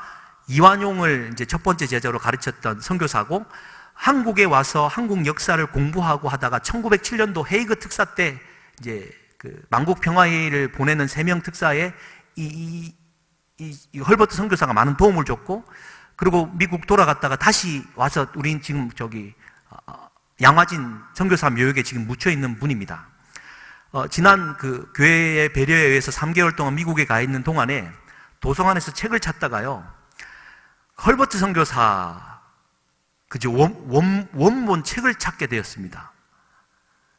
이완용을 이제 첫 번째 제자로 가르쳤던 선교사고 한국에 와서 한국 역사를 공부하고 하다가 1907년도 헤이그 특사 때 이제 만국 평화회의를 보내는 3명 특사에 이 헐버트 선교사가 많은 도움을 줬고 그리고 미국 돌아갔다가 다시 와서 우린 지금 양화진 선교사 묘역에 지금 묻혀 있는 분입니다. 지난 교회의 배려에 의해서 3개월 동안 미국에 가 있는 동안에 도서관에서 책을 찾다가요. 헐버트 선교사 원본 책을 찾게 되었습니다.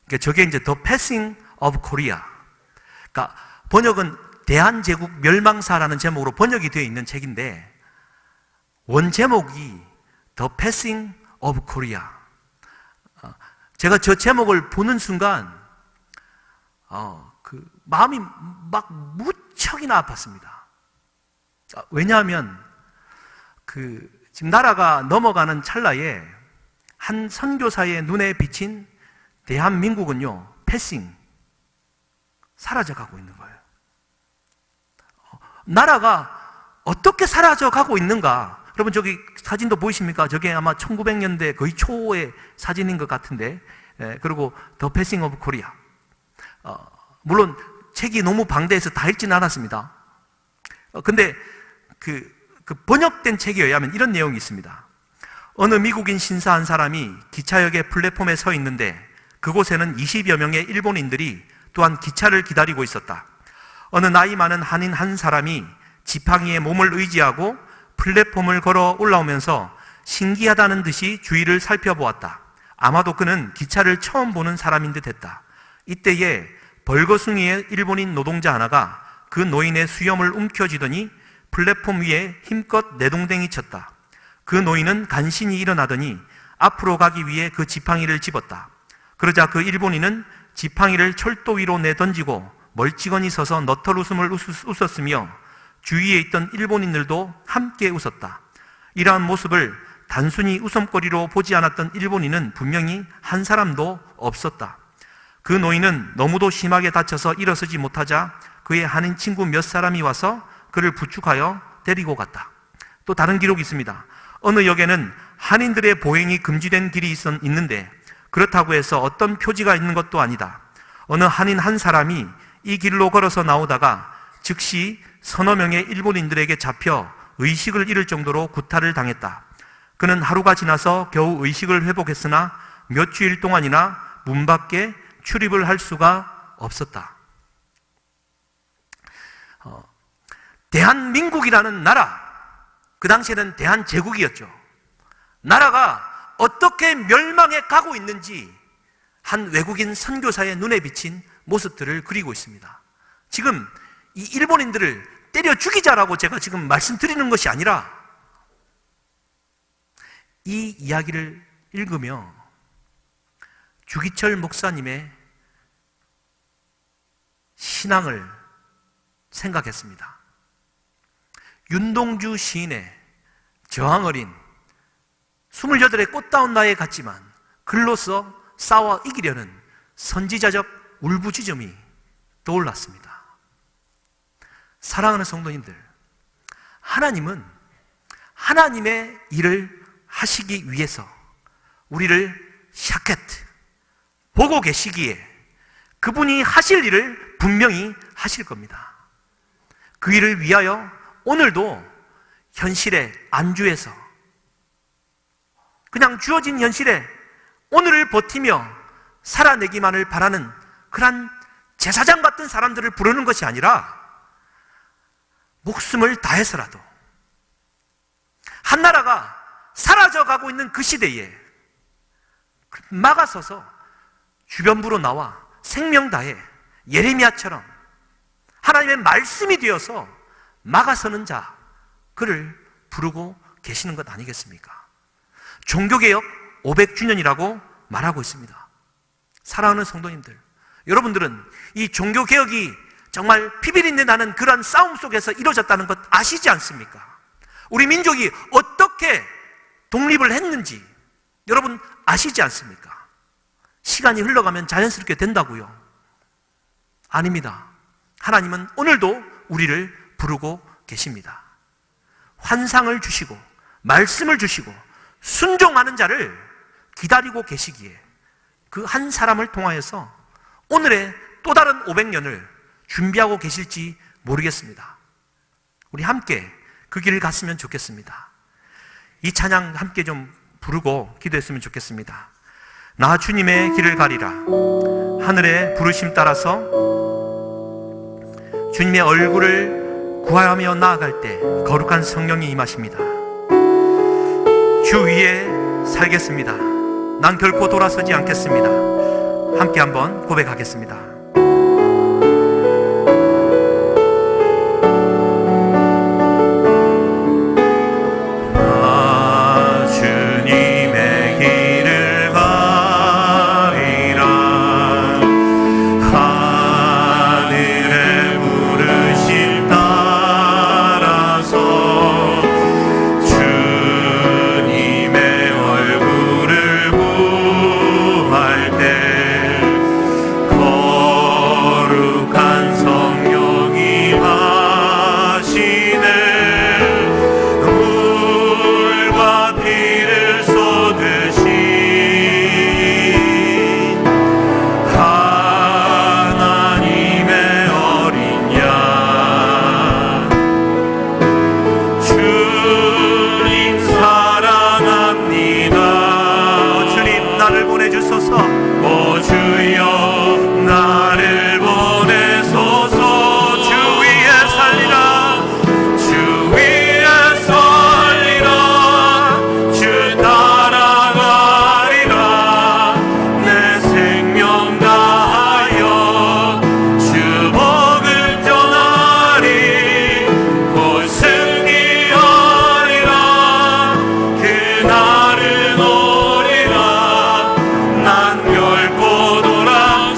그러니까 저게 이제 The Passing of Korea. 그러니까 번역은 대한제국 멸망사라는 제목으로 번역이 되어 있는 책인데 원 제목이 The Passing of Korea. 제가 저 제목을 보는 순간 마음이 막 무척이나 아팠습니다. 왜냐하면 지금 나라가 넘어가는 찰나에 한 선교사의 눈에 비친 대한민국은요 패싱 사라져가고 있는 거예요. 나라가 어떻게 사라져가고 있는가? 여러분 저기 사진도 보이십니까? 저게 아마 1900년대 거의 초의 사진인 것 같은데 그리고 더 패싱 오브 코리아. 물론 책이 너무 방대해서 다 읽지는 않았습니다. 근데 그 번역된 책에 의하면 이런 내용이 있습니다. 어느 미국인 신사 한 사람이 기차역의 플랫폼에 서 있는데 그곳에는 20여 명의 일본인들이 또한 기차를 기다리고 있었다. 어느 나이 많은 한인 한 사람이 지팡이에 몸을 의지하고 플랫폼을 걸어 올라오면서 신기하다는 듯이 주위를 살펴보았다. 아마도 그는 기차를 처음 보는 사람인 듯 했다. 이때에 벌거숭이의 일본인 노동자 하나가 그 노인의 수염을 움켜쥐더니 플랫폼 위에 힘껏 내동댕이 쳤다. 그 노인은 간신히 일어나더니 앞으로 가기 위해 그 지팡이를 집었다. 그러자 그 일본인은 지팡이를 철도 위로 내던지고 멀찌건히 서서 너털 웃음을 웃었으며 주위에 있던 일본인들도 함께 웃었다. 이러한 모습을 단순히 웃음거리로 보지 않았던 일본인은 분명히 한 사람도 없었다. 그 노인은 너무도 심하게 다쳐서 일어서지 못하자 그의 한인 친구 몇 사람이 와서 그를 부축하여 데리고 갔다. 또 다른 기록이 있습니다. 어느 역에는 한인들의 보행이 금지된 길이 있는데 그렇다고 해서 어떤 표지가 있는 것도 아니다. 어느 한인 한 사람이 이 길로 걸어서 나오다가 즉시 서너 명의 일본인들에게 잡혀 의식을 잃을 정도로 구타를 당했다. 그는 하루가 지나서 겨우 의식을 회복했으나 몇 주일 동안이나 문 밖에 출입을 할 수가 없었다. 대한민국이라는 나라, 그 당시에는 대한제국이었죠. 나라가 어떻게 멸망해 가고 있는지 한 외국인 선교사의 눈에 비친 모습들을 그리고 있습니다. 지금 이 일본인들을 때려 죽이자라고 제가 지금 말씀드리는 것이 아니라 이 이야기를 읽으며 주기철 목사님의 신앙을 생각했습니다. 윤동주 시인의 저항어린 28의 꽃다운 나이에 같지만 글로써 싸워 이기려는 선지자적 울부짖음이 떠올랐습니다. 사랑하는 성도님들, 하나님은 하나님의 일을 하시기 위해서 우리를 샤케트 보고 계시기에 그분이 하실 일을 분명히 하실 겁니다. 그 일을 위하여 오늘도 현실의 안주에서 그냥 주어진 현실에 오늘을 버티며 살아내기만을 바라는 그런 제사장 같은 사람들을 부르는 것이 아니라 목숨을 다해서라도 한 나라가 사라져가고 있는 그 시대에 막아서서 주변부로 나와 생명 다해 예레미야처럼 하나님의 말씀이 되어서 막아서는 자, 그를 부르고 계시는 것 아니겠습니까? 종교개혁 500주년이라고 말하고 있습니다. 사랑하는 성도님들, 여러분들은 이 종교개혁이 정말 피비린내 나는 그런 싸움 속에서 이루어졌다는 것 아시지 않습니까? 우리 민족이 어떻게 독립을 했는지 여러분 아시지 않습니까? 시간이 흘러가면 자연스럽게 된다고요? 아닙니다. 하나님은 오늘도 우리를 부르고 계십니다. 환상을 주시고 말씀을 주시고 순종하는 자를 기다리고 계시기에 그 한 사람을 통하여서 오늘의 또 다른 500년을 준비하고 계실지 모르겠습니다. 우리 함께 그 길을 갔으면 좋겠습니다. 이 찬양 함께 좀 부르고 기도했으면 좋겠습니다. 나 주님의 길을 가리라. 하늘의 부르심 따라서 주님의 얼굴을 구하며 나아갈 때 거룩한 성령이 임하십니다. 주 위에 살겠습니다. 난 결코 돌아서지 않겠습니다. 함께 한번 고백하겠습니다. 나를 노리라 난 결코 돌아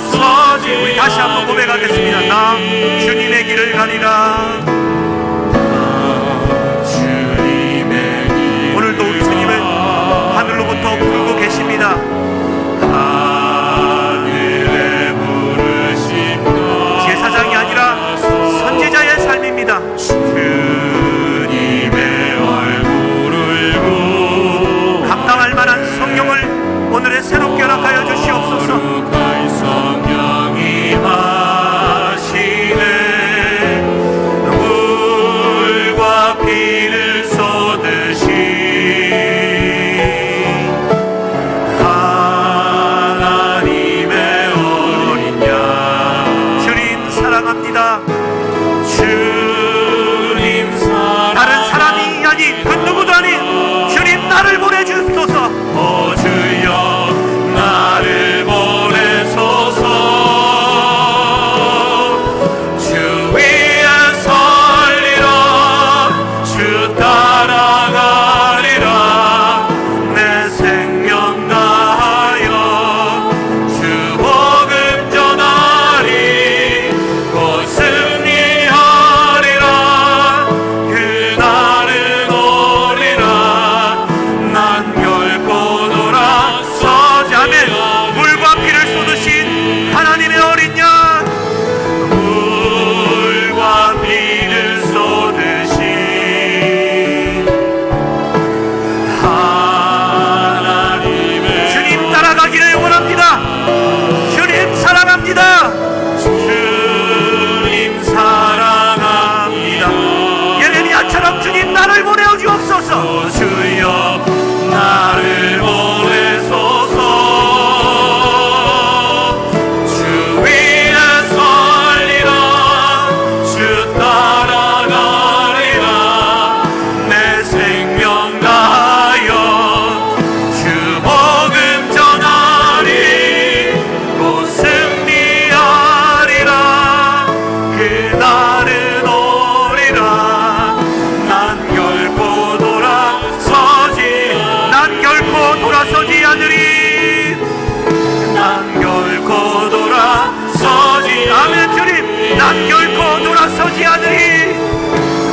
난 결코 돌아서지 않으리.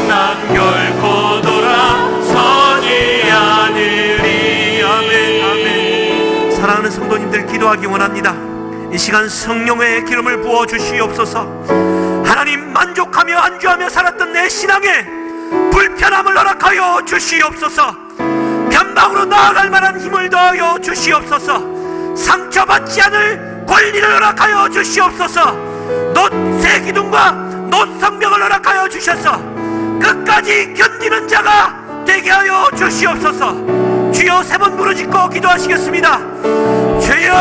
난 결코 돌아서지 않으리. 아멘, 아멘. 사랑하는 성도님들, 기도하기 원합니다. 이 시간 성령의 기름을 부어 주시옵소서. 하나님, 만족하며 안주하며 살았던 내 신앙에 불편함을 허락하여 주시옵소서. 변방으로 나아갈 만한 힘을 더하여 주시옵소서. 상처받지 않을 권리를 허락하여 주시옵소서. 새 기둥과 놋 성벽을 허락하여 주셔서 끝까지 견디는 자가 되게 하여 주시옵소서. 주여, 3번 부르짖고 기도하시겠습니다. 주여,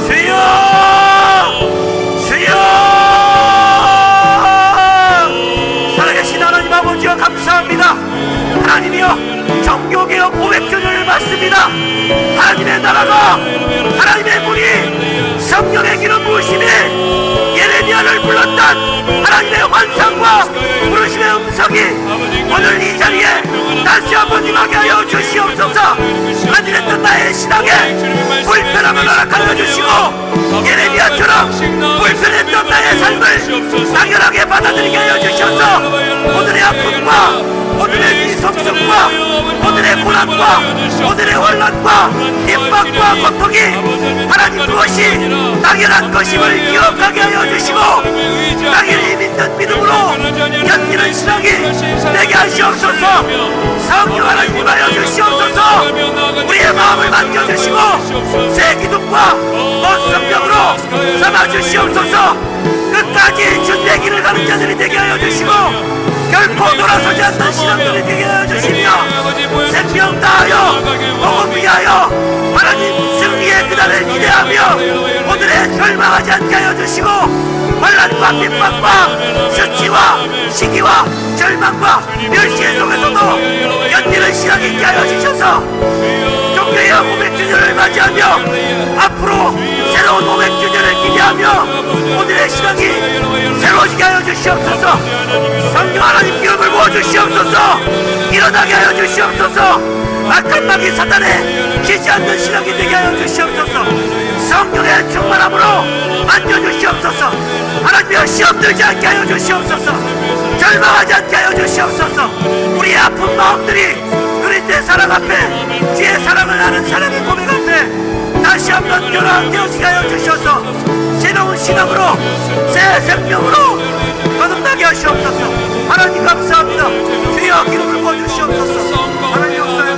주여, 주여. 살아계신 하나님 아버지여, 감사합니다. 하나님이여, 정교개혁 500주년을 맞습니다. 하나님의 나라가, 하나님의 문이, 성령의 기름 부으심이 예레미야를 불렀던 하나님의 환상과 부르심의 음성이 오늘 이 자리에 다시 한번 임하게 하여 주시옵소서. 안일했던 나의 신앙에 불편함을 허락하여 주시고, 예레미야처럼 불편했던 나의 삶을 당연하게 받아들이게 하여 주셔서 오늘의 아픔과 오늘의 미성숙과 오늘의 고난과 오늘의 혼란과 핍박과 고통이 하나님 그것이 당연한 것임을 기억하게 하여 주시고, 당연히 믿는 믿음으로 견디는 신앙이 되게 하시옵소서. 성령 하나님 임하여 주시옵소서. 우리의 마음을 맡겨주시고 새 기둥과 놋 성령으로 삼아주시옵소서. 끝까지 주님의 길을 가는 자들이 되게 하여 주시고, 결코 돌아서지 않는 신앙들이 되게 하여 주시며, 생명 다하여 복음 위하여 하나님 승리의 그날을 기대하며 오늘의 절망하지 않게 하여 주시고, 환난과 핍박과 수치와 시기와 절망과 멸시 속에서도 견디는 신앙이 있게 하여 주셔서 종교의 500주년을 맞이하며 앞으로 새로운 500주년을 기대하며 오늘의 신앙이 새로워지게 하여 주시옵소서. 성령 하나님 기름을 부어주시옵소서. 일어나게 하여 주시옵소서. 악한 마귀 사단에 지지 않는 신앙이 되게 하여 주시옵소서. 성령의 충만함으로 만져주시옵소서. 하나님이여, 시험 들지 않게 하여 주시옵소서. 절망하지 않게 하여 주시옵소서. 우리의 아픈 마음들이 그리스도의 사랑 앞에, 주의 사랑을 아는 사람의 고백 앞에 다시 한번 변화되어지게 하여 주셔서 새로운 신앙으로 새 생명으로 거듭나게 하시옵소서. 하나님 감사합니다. 주여, 기름을 부어주시옵소서. 하나님 역사에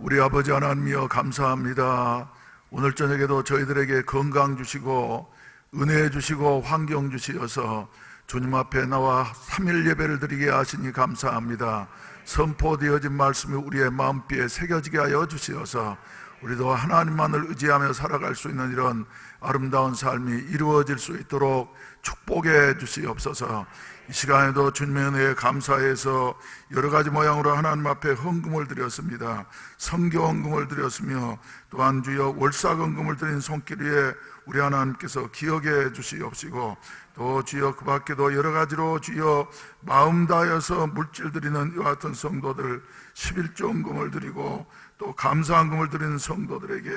우리 아버지 하나님이여, 감사합니다. 오늘 저녁에도 저희들에게 건강 주시고 은혜 주시고 환경 주시어서 주님 앞에 나와 3일 예배를 드리게 하시니 감사합니다. 선포되어진 말씀이 우리의 마음비에 새겨지게 하여 주시어서 우리도 하나님만을 의지하며 살아갈 수 있는 이런 아름다운 삶이 이루어질 수 있도록 축복해 주시옵소서. 이 시간에도 주님의 은혜에 감사해서 여러 가지 모양으로 하나님 앞에 헌금을 드렸습니다. 성교 헌금을 드렸으며 또한 주여 월삭 헌금을 드린 손길 위에 우리 하나님께서 기억해 주시옵시고, 또 주여 그 밖에도 여러 가지로 주여 마음 다하여서 물질 드리는 이와 같은 성도들 11조 헌금을 드리고 또 감사 헌금을 드리는 성도들에게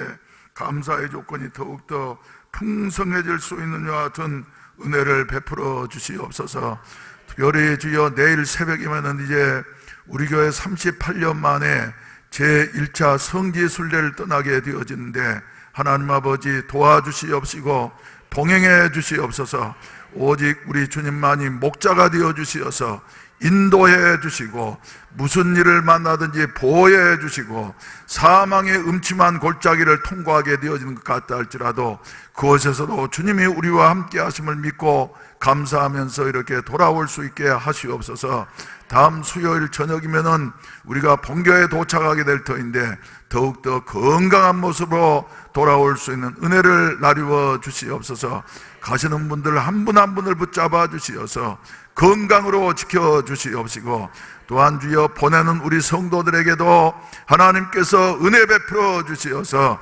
감사의 조건이 더욱더 풍성해질 수 있는 이와 같은 은혜를 베풀어 주시옵소서. 특별히 주여 내일 새벽이면 이제 우리 교회 38년 만에 제1차 성지 순례를 떠나게 되어지는데 하나님 아버지 도와주시옵시고 동행해 주시옵소서. 오직 우리 주님만이 목자가 되어 주시어서 인도해 주시고 무슨 일을 만나든지 보호해 주시고 사망의 음침한 골짜기를 통과하게 되어지는 것 같다 할지라도 그곳에서도 주님이 우리와 함께 하심을 믿고 감사하면서 이렇게 돌아올 수 있게 하시옵소서. 다음 수요일 저녁이면은 우리가 본교에 도착하게 될 터인데 더욱더 건강한 모습으로 돌아올 수 있는 은혜를 나누어 주시옵소서. 가시는 분들 한 분 한 분을 붙잡아 주시어서 건강으로 지켜주시옵시고, 또한 주여 보내는 우리 성도들에게도 하나님께서 은혜 베풀어 주시어서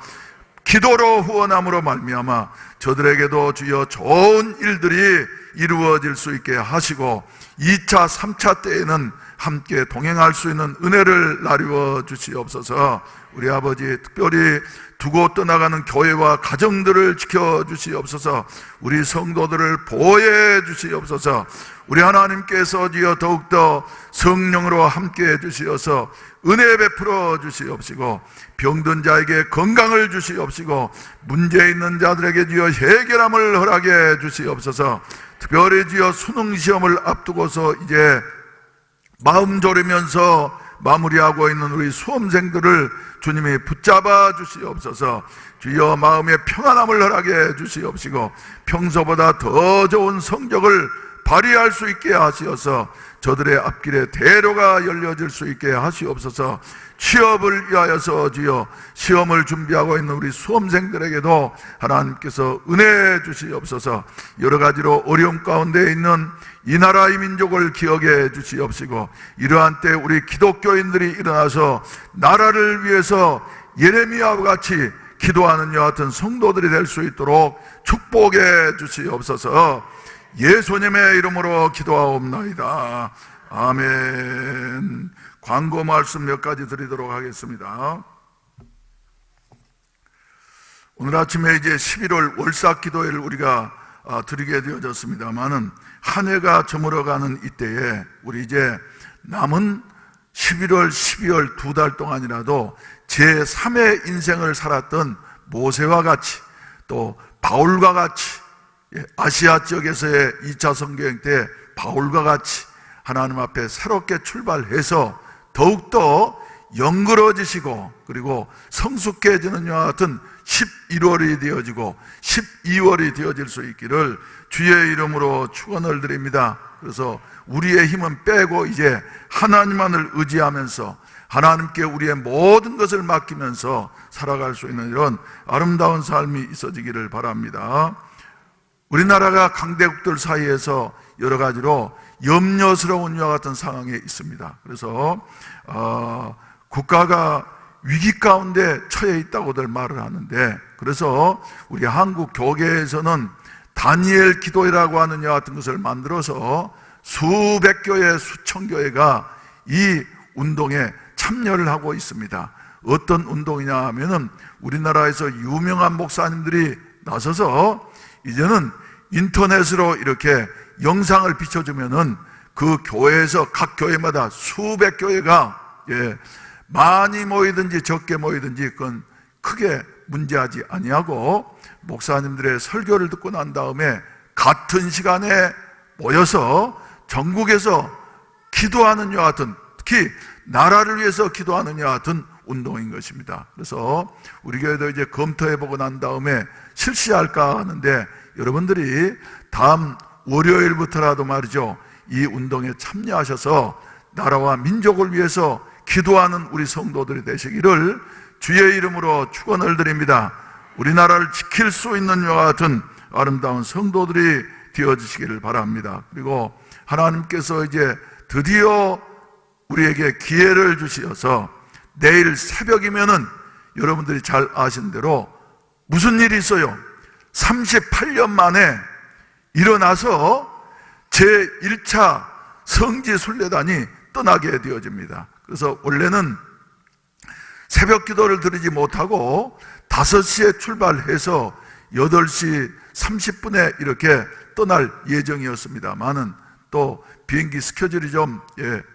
기도로 후원함으로 말미암아 저들에게도 주여 좋은 일들이 이루어질 수 있게 하시고 2차, 3차 때에는 함께 동행할 수 있는 은혜를 나누어 주시옵소서. 우리 아버지, 특별히 두고 떠나가는 교회와 가정들을 지켜주시옵소서. 우리 성도들을 보호해 주시옵소서. 우리 하나님께서 더욱더 성령으로 함께해 주시어서 은혜 베풀어 주시옵시고, 병든 자에게 건강을 주시옵시고, 문제 있는 자들에게 해결함을 허락해 주시옵소서. 특별히 수능 시험을 앞두고서 이제 마음 졸이면서 마무리하고 있는 우리 수험생들을 주님이 붙잡아 주시옵소서. 주여 마음의 평안함을 허락해 주시옵시고, 평소보다 더 좋은 성적을 발휘할 수 있게 하시어서 저들의 앞길에 대로가 열려질 수 있게 하시옵소서. 취업을 위하여서 주여 시험을 준비하고 있는 우리 수험생들에게도 하나님께서 은혜 주시옵소서. 여러 가지로 어려움 가운데 있는 이 나라 이 민족을 기억해 주시옵시고, 이러한 때 우리 기독교인들이 일어나서 나라를 위해서 예레미야와 같이 기도하는 이와 같은 성도들이 될 수 있도록 축복해 주시옵소서. 예수님의 이름으로 기도하옵나이다. 아멘. 광고 말씀 몇 가지 드리도록 하겠습니다. 오늘 아침에 이제 11월 월삭 기도회를 우리가 드리게 되어졌습니다만은, 한 해가 저물어가는 이때에 우리 이제 남은 11월, 12월 2달 동안이라도 제3의 인생을 살았던 모세와 같이, 또 바울과 같이, 아시아 지역에서의 2차 선교행 때 바울과 같이 하나님 앞에 새롭게 출발해서 더욱더 영그러지시고, 그리고 성숙해지는 이와 같은 11월이 되어지고 12월이 되어질 수 있기를 주의 이름으로 축원을 드립니다. 그래서 우리의 힘은 빼고 이제 하나님만을 의지하면서 하나님께 우리의 모든 것을 맡기면서 살아갈 수 있는 이런 아름다운 삶이 있어지기를 바랍니다. 우리나라가 강대국들 사이에서 여러 가지로 염려스러운 이와 같은 상황에 있습니다. 그래서 국가가 위기 가운데 처해 있다고들 말을 하는데, 그래서 우리 한국 교계에서는 다니엘 기도회라고 하는 이와 같은 것을 만들어서 수백 교회, 수천 교회가 이 운동에 참여를 하고 있습니다. 어떤 운동이냐 하면은 우리나라에서 유명한 목사님들이 나서서 이제는 인터넷으로 이렇게 영상을 비춰주면은 그 교회에서 각 교회마다 수백 교회가 많이 모이든지 적게 모이든지 그건 크게 문제하지 아니하고, 목사님들의 설교를 듣고 난 다음에 같은 시간에 모여서 전국에서 기도하는 이와 같은, 특히 나라를 위해서 기도하는 이와 같은 운동인 것입니다. 그래서 우리 교회도 이제 검토해보고 난 다음에 실시할까 하는데, 여러분들이 다음 월요일부터라도 말이죠, 이 운동에 참여하셔서 나라와 민족을 위해서 기도하는 우리 성도들이 되시기를 주의 이름으로 축원을 드립니다. 우리나라를 지킬 수 있는 이와 같은 아름다운 성도들이 되어주시기를 바랍니다. 그리고 하나님께서 이제 드디어 우리에게 기회를 주시어서 내일 새벽이면은 여러분들이 잘 아신 대로 무슨 일이 있어요? 38년 만에 일어나서 제1차 성지 순례단이 떠나게 되어집니다. 그래서 원래는 새벽 기도를 드리지 못하고 5시에 출발해서 8시 30분에 이렇게 떠날 예정이었습니다만은 또 비행기 스케줄이 좀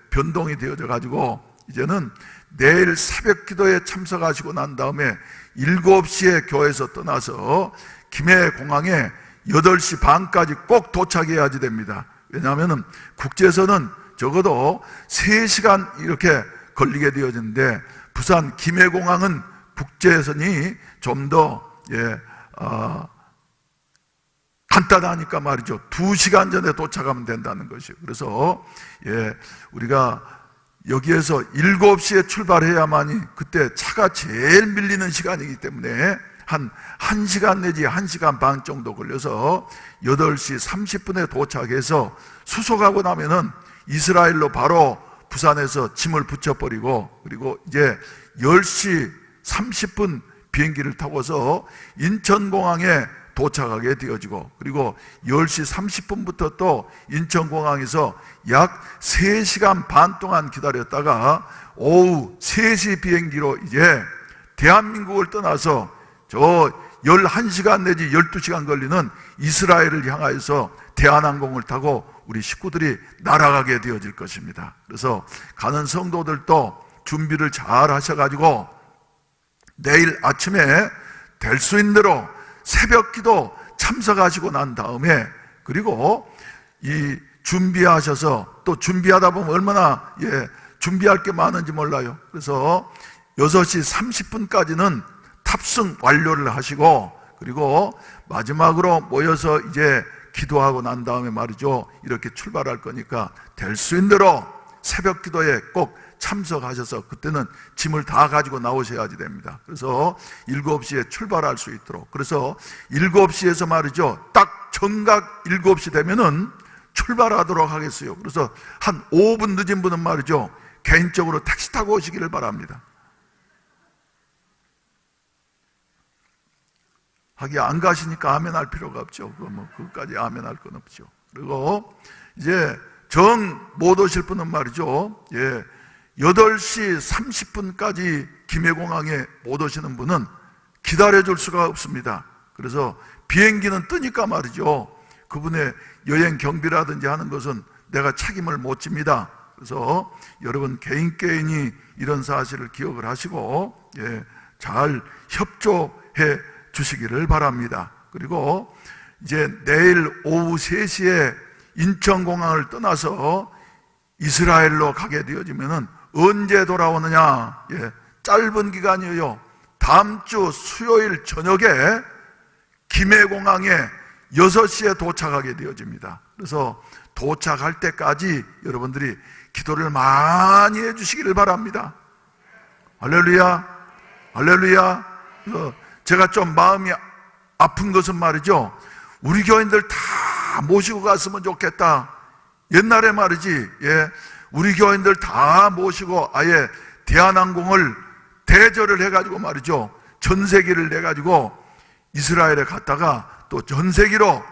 변동이 되어져 가지고 이제는 내일 새벽 기도에 참석하시고 난 다음에 7시에 교회에서 떠나서 김해 공항에 8시 반까지 꼭 도착해야지 됩니다. 왜냐하면 국제선은 적어도 3시간 이렇게 걸리게 되어지는데, 부산 김해공항은 국제선이 좀 더 간단하니까 말이죠, 2시간 전에 도착하면 된다는 것이에요. 그래서 우리가 여기에서 7시에 출발해야만이 그때 차가 제일 밀리는 시간이기 때문에 한 1시간 내지 1시간 반 정도 걸려서 8시 30분에 도착해서 수속하고 나면은 이스라엘로 바로 부산에서 짐을 붙여버리고, 그리고 이제 10시 30분 비행기를 타고서 인천공항에 도착하게 되어지고, 그리고 10시 30분부터 또 인천공항에서 약 3시간 반 동안 기다렸다가 오후 3시 비행기로 이제 대한민국을 떠나서 저 11시간 내지 12시간 걸리는 이스라엘을 향하여서 대한항공을 타고 우리 식구들이 날아가게 되어질 것입니다. 그래서 가는 성도들도 준비를 잘 하셔가지고 내일 아침에 될 수 있는 대로 새벽 기도 참석하시고 난 다음에, 그리고 이 준비하셔서 또 준비하다 보면 얼마나 준비할 게 많은지 몰라요. 그래서 6시 30분까지는 탑승 완료를 하시고, 그리고 마지막으로 모여서 이제 기도하고 난 다음에 말이죠, 이렇게 출발할 거니까 될 수 있는 대로 새벽 기도에 꼭 참석하셔서 그때는 짐을 다 가지고 나오셔야지 됩니다. 그래서 7시에 출발할 수 있도록, 그래서 7시에서 말이죠, 딱 정각 7시 되면은 출발하도록 하겠어요. 그래서 한 5분 늦은 분은 말이죠, 개인적으로 택시 타고 오시기를 바랍니다. 하기야 안 가시니까 아멘 할 필요가 없죠. 그것까지 아멘 할 건 없죠. 그리고 이제 정 못 오실 분은 말이죠, 8시 30분까지 김해공항에 못 오시는 분은 기다려줄 수가 없습니다. 그래서 비행기는 뜨니까 말이죠, 그분의 여행 경비라든지 하는 것은 내가 책임을 못 집니다. 그래서 여러분 개인이 이런 사실을 기억을 하시고 잘 협조해 주시기를 바랍니다. 그리고 이제 내일 오후 3시에 인천공항을 떠나서 이스라엘로 가게 되어지면은 언제 돌아오느냐? 짧은 기간이에요. 다음 주 수요일 저녁에 김해공항에 6시에 도착하게 되어집니다. 그래서 도착할 때까지 여러분들이 기도를 많이 해주시기를 바랍니다. 할렐루야, 할렐루야. 제가 좀 마음이 아픈 것은 말이죠, 우리 교인들 다 모시고 갔으면 좋겠다. 옛날에 말이지, 우리 교인들 다 모시고 아예 대한항공을 대절을 해가지고 말이죠, 전세기를 내가지고 이스라엘에 갔다가 또 전세기로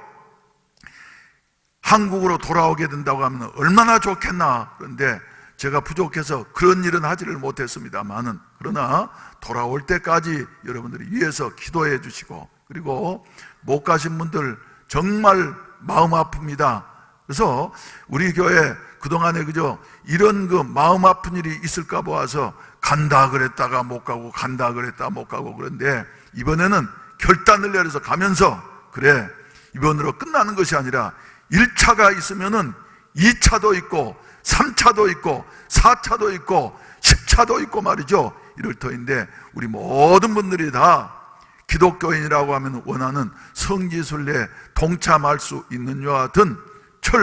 한국으로 돌아오게 된다고 하면 얼마나 좋겠나. 그런데 제가 부족해서 그런 일은 하지를 못했습니다만은, 그러나 돌아올 때까지 여러분들이 위해서 기도해 주시고, 그리고 못 가신 분들 정말 마음 아픕니다. 그래서 우리 교회 그동안에 그저 이런 그 마음 아픈 일이 있을까 봐서 간다 그랬다가 못 가고 간다 그랬다가 못 가고, 그런데 이번에는 결단을 내려서 가면서, 그래, 이번으로 끝나는 것이 아니라 1차가 있으면은 2차도 있고 3차도 있고 4차도 있고 10차도 있고 말이죠. 이럴 터인데 우리 모든 분들이 다 기독교인이라고 하면 원하는 성지순례에 동참할 수 있는 여와 같은 첫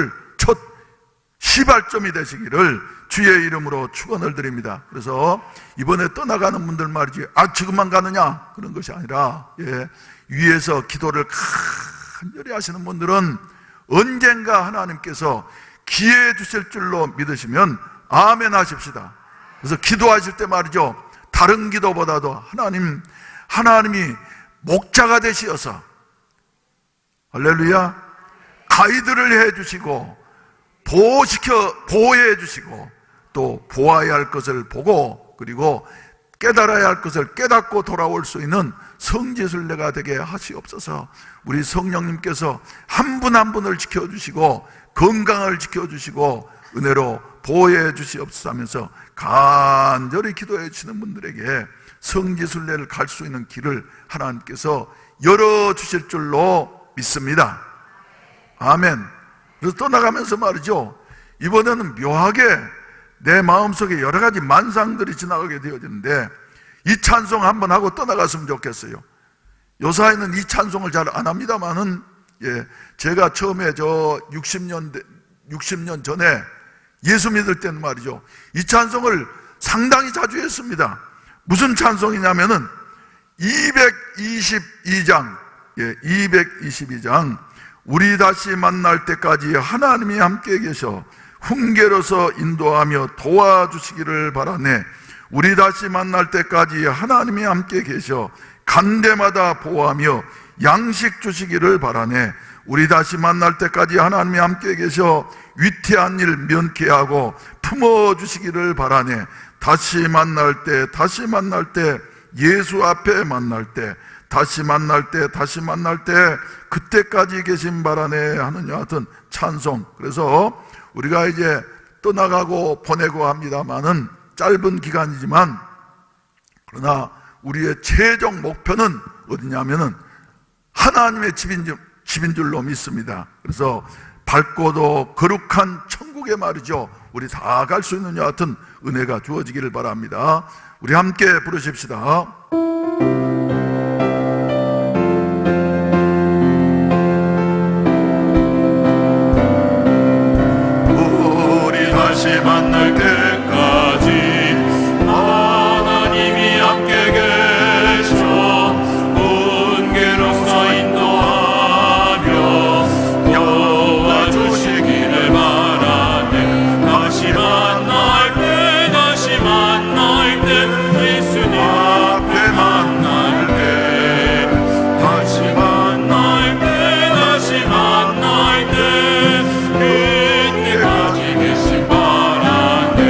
시발점이 되시기를 주의 이름으로 축원을 드립니다. 그래서 이번에 떠나가는 분들 말이지, 지금만 가느냐 그런 것이 아니라, 위에서 기도를 간절히 하시는 분들은 언젠가 하나님께서 기회해 주실 줄로 믿으시면 아멘 하십시다. 그래서 기도하실 때 말이죠, 다른 기도보다도 하나님이 목자가 되시어서, 할렐루야, 가이드를 해 주시고 보호해 주시고, 또 보아야 할 것을 보고, 그리고 깨달아야 할 것을 깨닫고 돌아올 수 있는 성지순례가 되게 하시옵소서. 우리 성령님께서 한 분 한 분을 지켜주시고 건강을 지켜주시고 은혜로 보호해 주시옵소서 하면서 간절히 기도해 주시는 분들에게 성지순례를 갈 수 있는 길을 하나님께서 열어주실 줄로 믿습니다. 아멘. 그래서 떠나가면서 말이죠, 이번에는 묘하게 내 마음속에 여러 가지 만상들이 지나가게 되어지는데, 이 찬송 한번 하고 떠나갔으면 좋겠어요. 요사이는 이 찬송을 잘 안 합니다만은, 제가 처음에 60년 전에 예수 믿을 때는 말이죠, 이 찬송을 상당히 자주 했습니다. 무슨 찬송이냐면은 222장 우리 다시 만날 때까지 하나님이 함께 계셔 훈계로서 인도하며 도와주시기를 바라네. 우리 다시 만날 때까지 하나님이 함께 계셔 간대마다 보호하며 양식 주시기를 바라네. 우리 다시 만날 때까지 하나님이 함께 계셔 위태한 일 면케하고 품어주시기를 바라네. 다시 만날 때 예수 앞에 만날 때 다시 만날 때 그때까지 계신 바라네 하는 여하튼 찬송. 그래서 우리가 이제 떠나가고 보내고 합니다만은 짧은 기간이지만 그러나 우리의 최종 목표는 어디냐면은 하나님의 집인 줄로 믿습니다. 그래서 밝고도 거룩한 천국에 말이죠, 우리 다 갈 수 있는 여하튼 은혜가 주어지기를 바랍니다. 우리 함께 부르십시다. 우리 다시 만날 때까지 하나님이 함께 계셔 은혜로서 인도하며 도와주시기를 바라네. 다시 만날 때 예수님 앞에 만날 때 다시 만날 때 그때까지 계신 바라네.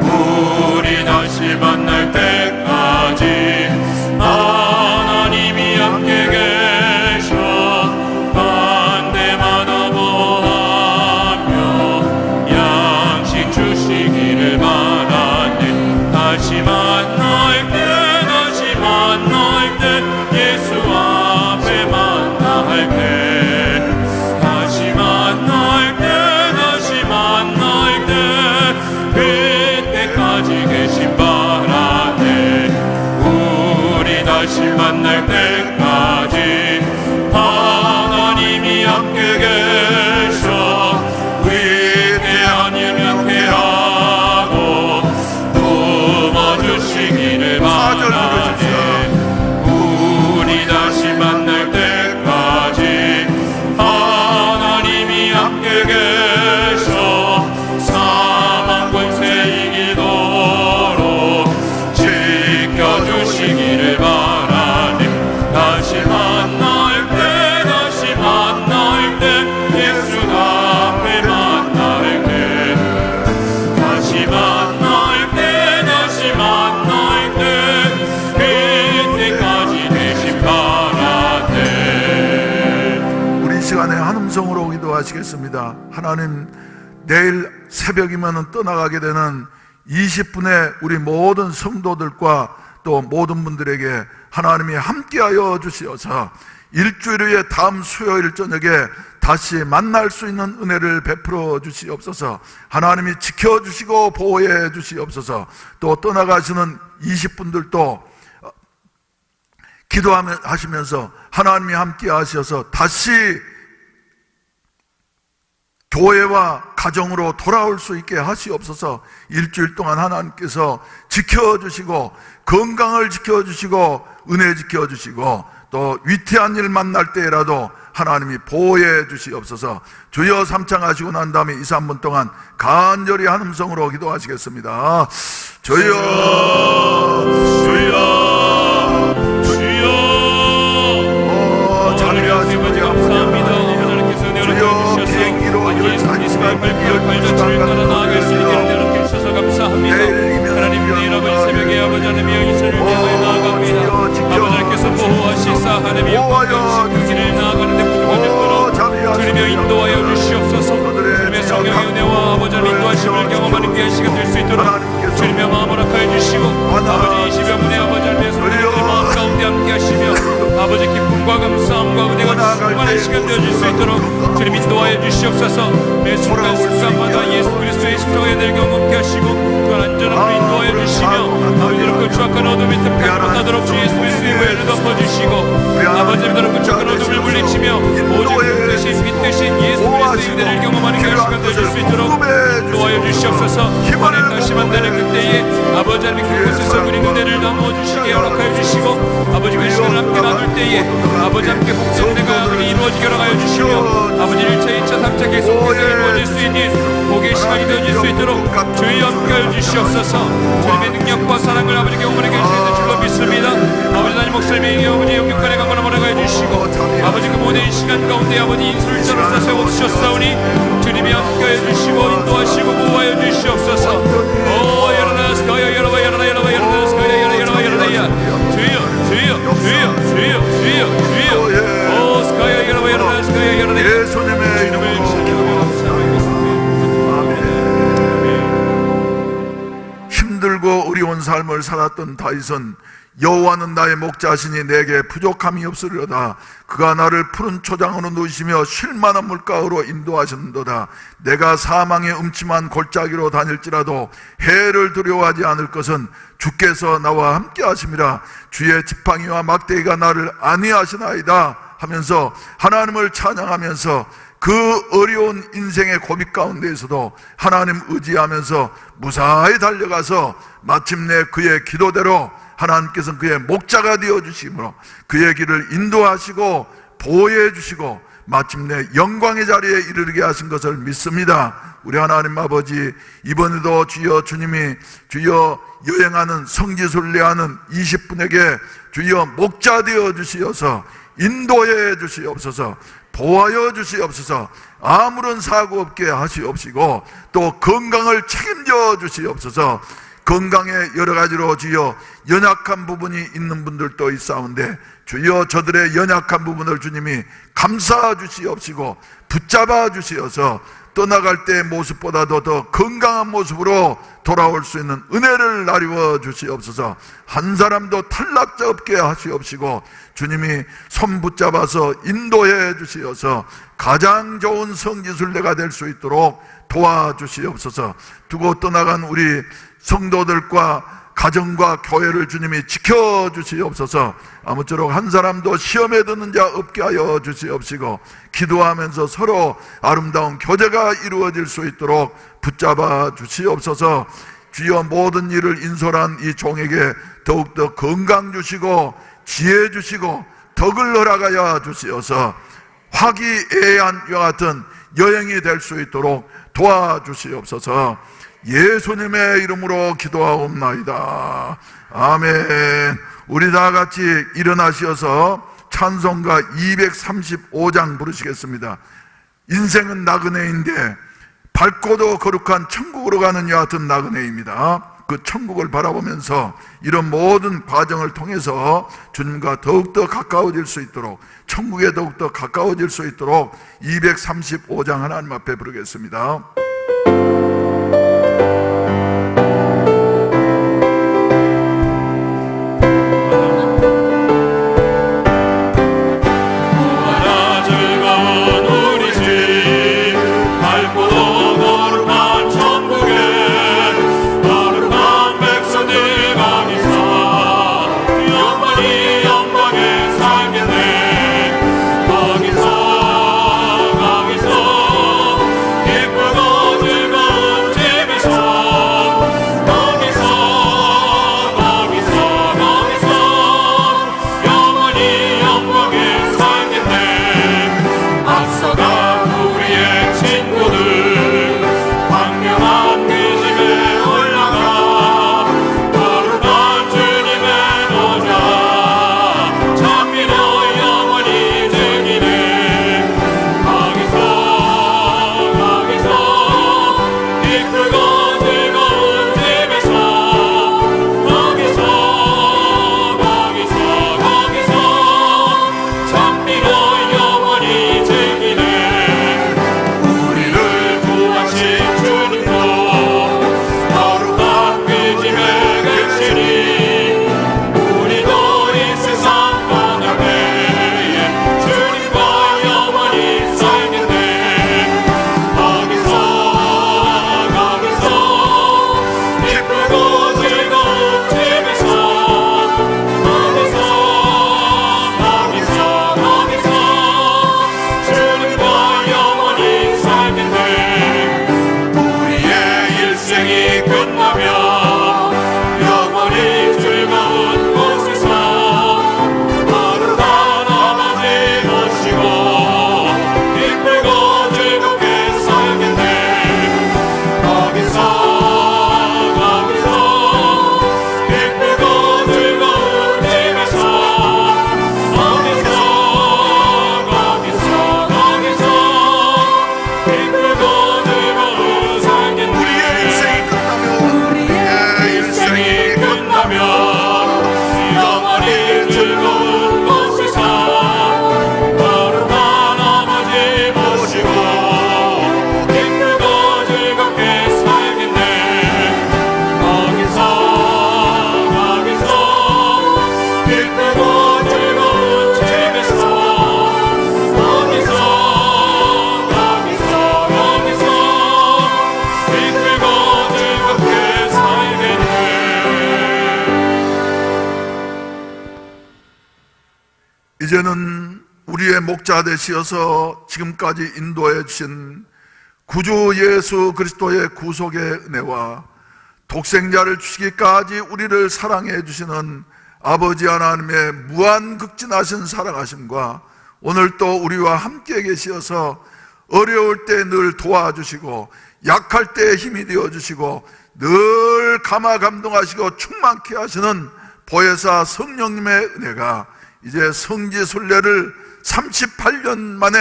우리 다시 만날 때까지 하나님이 함께 계셔 반대마다 보호하며 양식 주시기를 바라네. 다시 만날 때 예수 앞에 만날 때 다시 만날 때 그때까지 계신 바라네. 우리 다시 만날 때까지 하나님이 함께 계셔 위대한 일 명쾌하고 도와주시기를 바라네. 우리 다시 만날 때까지 하나님이 함께 계셔 사망 권세 이기도록 지켜주시기를 바라네. 다시 만날 때 예수 앞에 만날 때 다시 만날 때 그때까지 되신 바라네. 우리 시간에 한 음성으로 기도하시겠습니다. 하나님, 내일 새벽이면 떠나가게 되는 20분의 우리 모든 성도들과 또 모든 분들에게 하나님이 함께하여 주시어서 일주일 후에 다음 수요일 저녁에 다시 만날 수 있는 은혜를 베풀어 주시옵소서. 하나님이 지켜주시고 보호해 주시옵소서. 또 떠나가시는 20분들도 기도하시면서 하나님이 함께 하셔서 다시 교회와 가정으로 돌아올 수 있게 하시옵소서. 일주일 동안 하나님께서 지켜주시고 건강을 지켜주시고 은혜 지켜주시고 또 위태한 일 만날 때라도 하나님이 보호해 주시옵소서. 주여 삼창하시고 난 다음에 2, 3분 동안 간절히 한 음성으로 기도하시겠습니다. 주여 자비하시고 감사합니다. 주여 비행기로 이런 시간을 따라 나아갈 수 있게 하여 주셔서 감사합니다. 하나님 내일 아버지 새벽에 아버지 하나님의 이슬을 위하여 나아갑니다. 아버지께서 보호하시사 하나님의 영광 길을 나아가는데 복음을 주님여 인도하여 주시옵소서. 주님의 성령의 은혜와 아버지 하나님 인도하심을 경험하는 귀한 시간 될 수 있도록 주님의 마음을 허락하여 주시고 아버지 20여 분의 아버지 하나님의 성령의 마음 가운데 함께 하시며 아버지 기쁨과 감사함과 은혜가 충만한 시간 되어질 수 있도록 주님 인도하여 주시옵소서. 매 순간순간마다 예수 그리스도의 십자가의 늘 경험케 하시고 또한 안전함으로 인도하여 주시며 아버지를 그 추악한 어둠이 틈타지 못하도록 주 예수 그리스도의 보혈을 덮어주시고 아버지를 그 추악한 어둠을 물리치며 오직 그 대신 빛 대신 예수 그리스도의 은혜를 경험하는 귀한 시간 되어질 수 있도록 인도하여 주시옵소서. 이번에 다시 만나는 그때에 아버지 하나님 그곳에서 우리 은혜를 나누어주시게 허락하여 주시고 아버지 그 시간을 함께 나눌 때에 아버지 함께 복전대가 이루어지게 허락하여 주시며 아버지 1차, 2차, 3차 계속해서 이루어질 수 있는 복의 시간 영광이 되어질 수 있도록 주의 함께해 주시옵소서. 주님의 능력과 사랑을 아버지께 응원하게 해주시는 줄로 믿습니다. 아버지 하나님 목사님에게 아버지 영육간에 강건한 원하가 해주시고 아버지 그 모든 시간 가운데 아버지 인술을 따라서 세워주셨사오니 주님이 함께해 주시고 인도하시고 보호하여 주시옵소서. 오 여러나스카야 여러와 여러나 여러와 여러나스카야 여러와 여러와 여러나야 주여 주여 주여 주여 주여 주여 오 스카야 여러와 여러나스카야 여러나 예수님의 이름으로 힘들고 어려운 삶을 살았던 다윗은 여호와는 나의 목자시니 내게 부족함이 없으리로다. 그가 나를 푸른 초장으로 누시며 쉴만한 물가로 인도하셨도다. 내가 사망의 음침한 골짜기로 다닐지라도 해를 두려워하지 않을 것은 주께서 나와 함께 하심이라. 주의 지팡이와 막대기가 나를 안위하시나이다 하면서 하나님을 찬양하면서 그 어려운 인생의 고비 가운데에서도 하나님 의지하면서 무사히 달려가서 마침내 그의 기도대로 하나님께서는 그의 목자가 되어주시므로 그의 길을 인도하시고 보호해 주시고 마침내 영광의 자리에 이르게 하신 것을 믿습니다. 우리 하나님 아버지, 이번에도 주여 주님이 주여 여행하는 성지순례하는 20분에게 주여 목자 되어 주시어서 인도해 주시옵소서. 보호하여 주시옵소서. 아무런 사고 없게 하시옵시고 또 건강을 책임져 주시옵소서. 건강에 여러 가지로 주여 연약한 부분이 있는 분들도 있사온데 주여 저들의 연약한 부분을 주님이 감싸 주시옵시고 붙잡아 주시어서 떠나갈 때의 모습보다도 더 건강한 모습으로 돌아올 수 있는 은혜를 나리워 주시옵소서. 한 사람도 탈락자 없게 하시옵시고 주님이 손 붙잡아서 인도해 주시어서 가장 좋은 성지순례가 될 수 있도록 도와주시옵소서. 두고 떠나간 우리 성도들과 가정과 교회를 주님이 지켜주시옵소서. 아무쪼록 한 사람도 시험에 드는 자 없게 하여 주시옵시고 기도하면서 서로 아름다운 교제가 이루어질 수 있도록 붙잡아 주시옵소서. 주여 모든 일을 인솔한 이 종에게 더욱더 건강 주시고 지혜 주시고 덕을 허락하여 주시어서 화기애애한와 같은 여행이 될 수 있도록 도와주시옵소서. 예수님의 이름으로 기도하옵나이다. 아멘. 우리 다 같이 일어나시어서 찬송가 235장 부르시겠습니다. 인생은 나그네인데 밝고도 거룩한 천국으로 가는 이와 같은 나그네입니다. 그 천국을 바라보면서 이런 모든 과정을 통해서 주님과 더욱더 가까워질 수 있도록, 천국에 더욱더 가까워질 수 있도록 235장 하나님 앞에 부르겠습니다. 거기서 기쁘고 즐거운 이제는 우리의 목자 되시어서 지금까지 인도해 주신 구주 예수 그리스도의 구속의 은혜와 독생자를 주시기까지 우리를 사랑해 주시는 아버지 하나님의 무한극진하신 사랑하심과 오늘 또 우리와 함께 계시어서 어려울 때 늘 도와주시고 약할 때 힘이 되어주시고 늘 감화감동하시고 충만케 하시는 보혜사 성령님의 은혜가 이제 성지순례를 38년 만에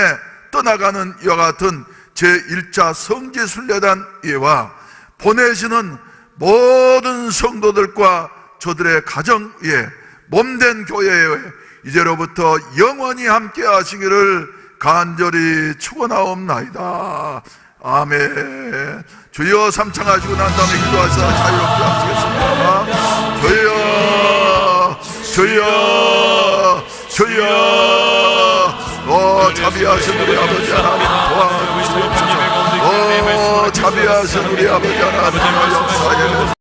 떠나가는 이와 같은 제1차 성지순례단 예와 보내시는 모든 성도들과 저들의 가정 위에 몸된 교회에 이제로부터 영원히 함께 하시기를 간절히 축원하옵나이다. 아멘. 주여 삼창하시고 난 다음에 기도하셔서 자유롭게 하시겠습니다. 주여 주여 자비하신 우리 아버지 하나님 도와주시옵소서. 자비하신 우리 아버지 하나님 역사에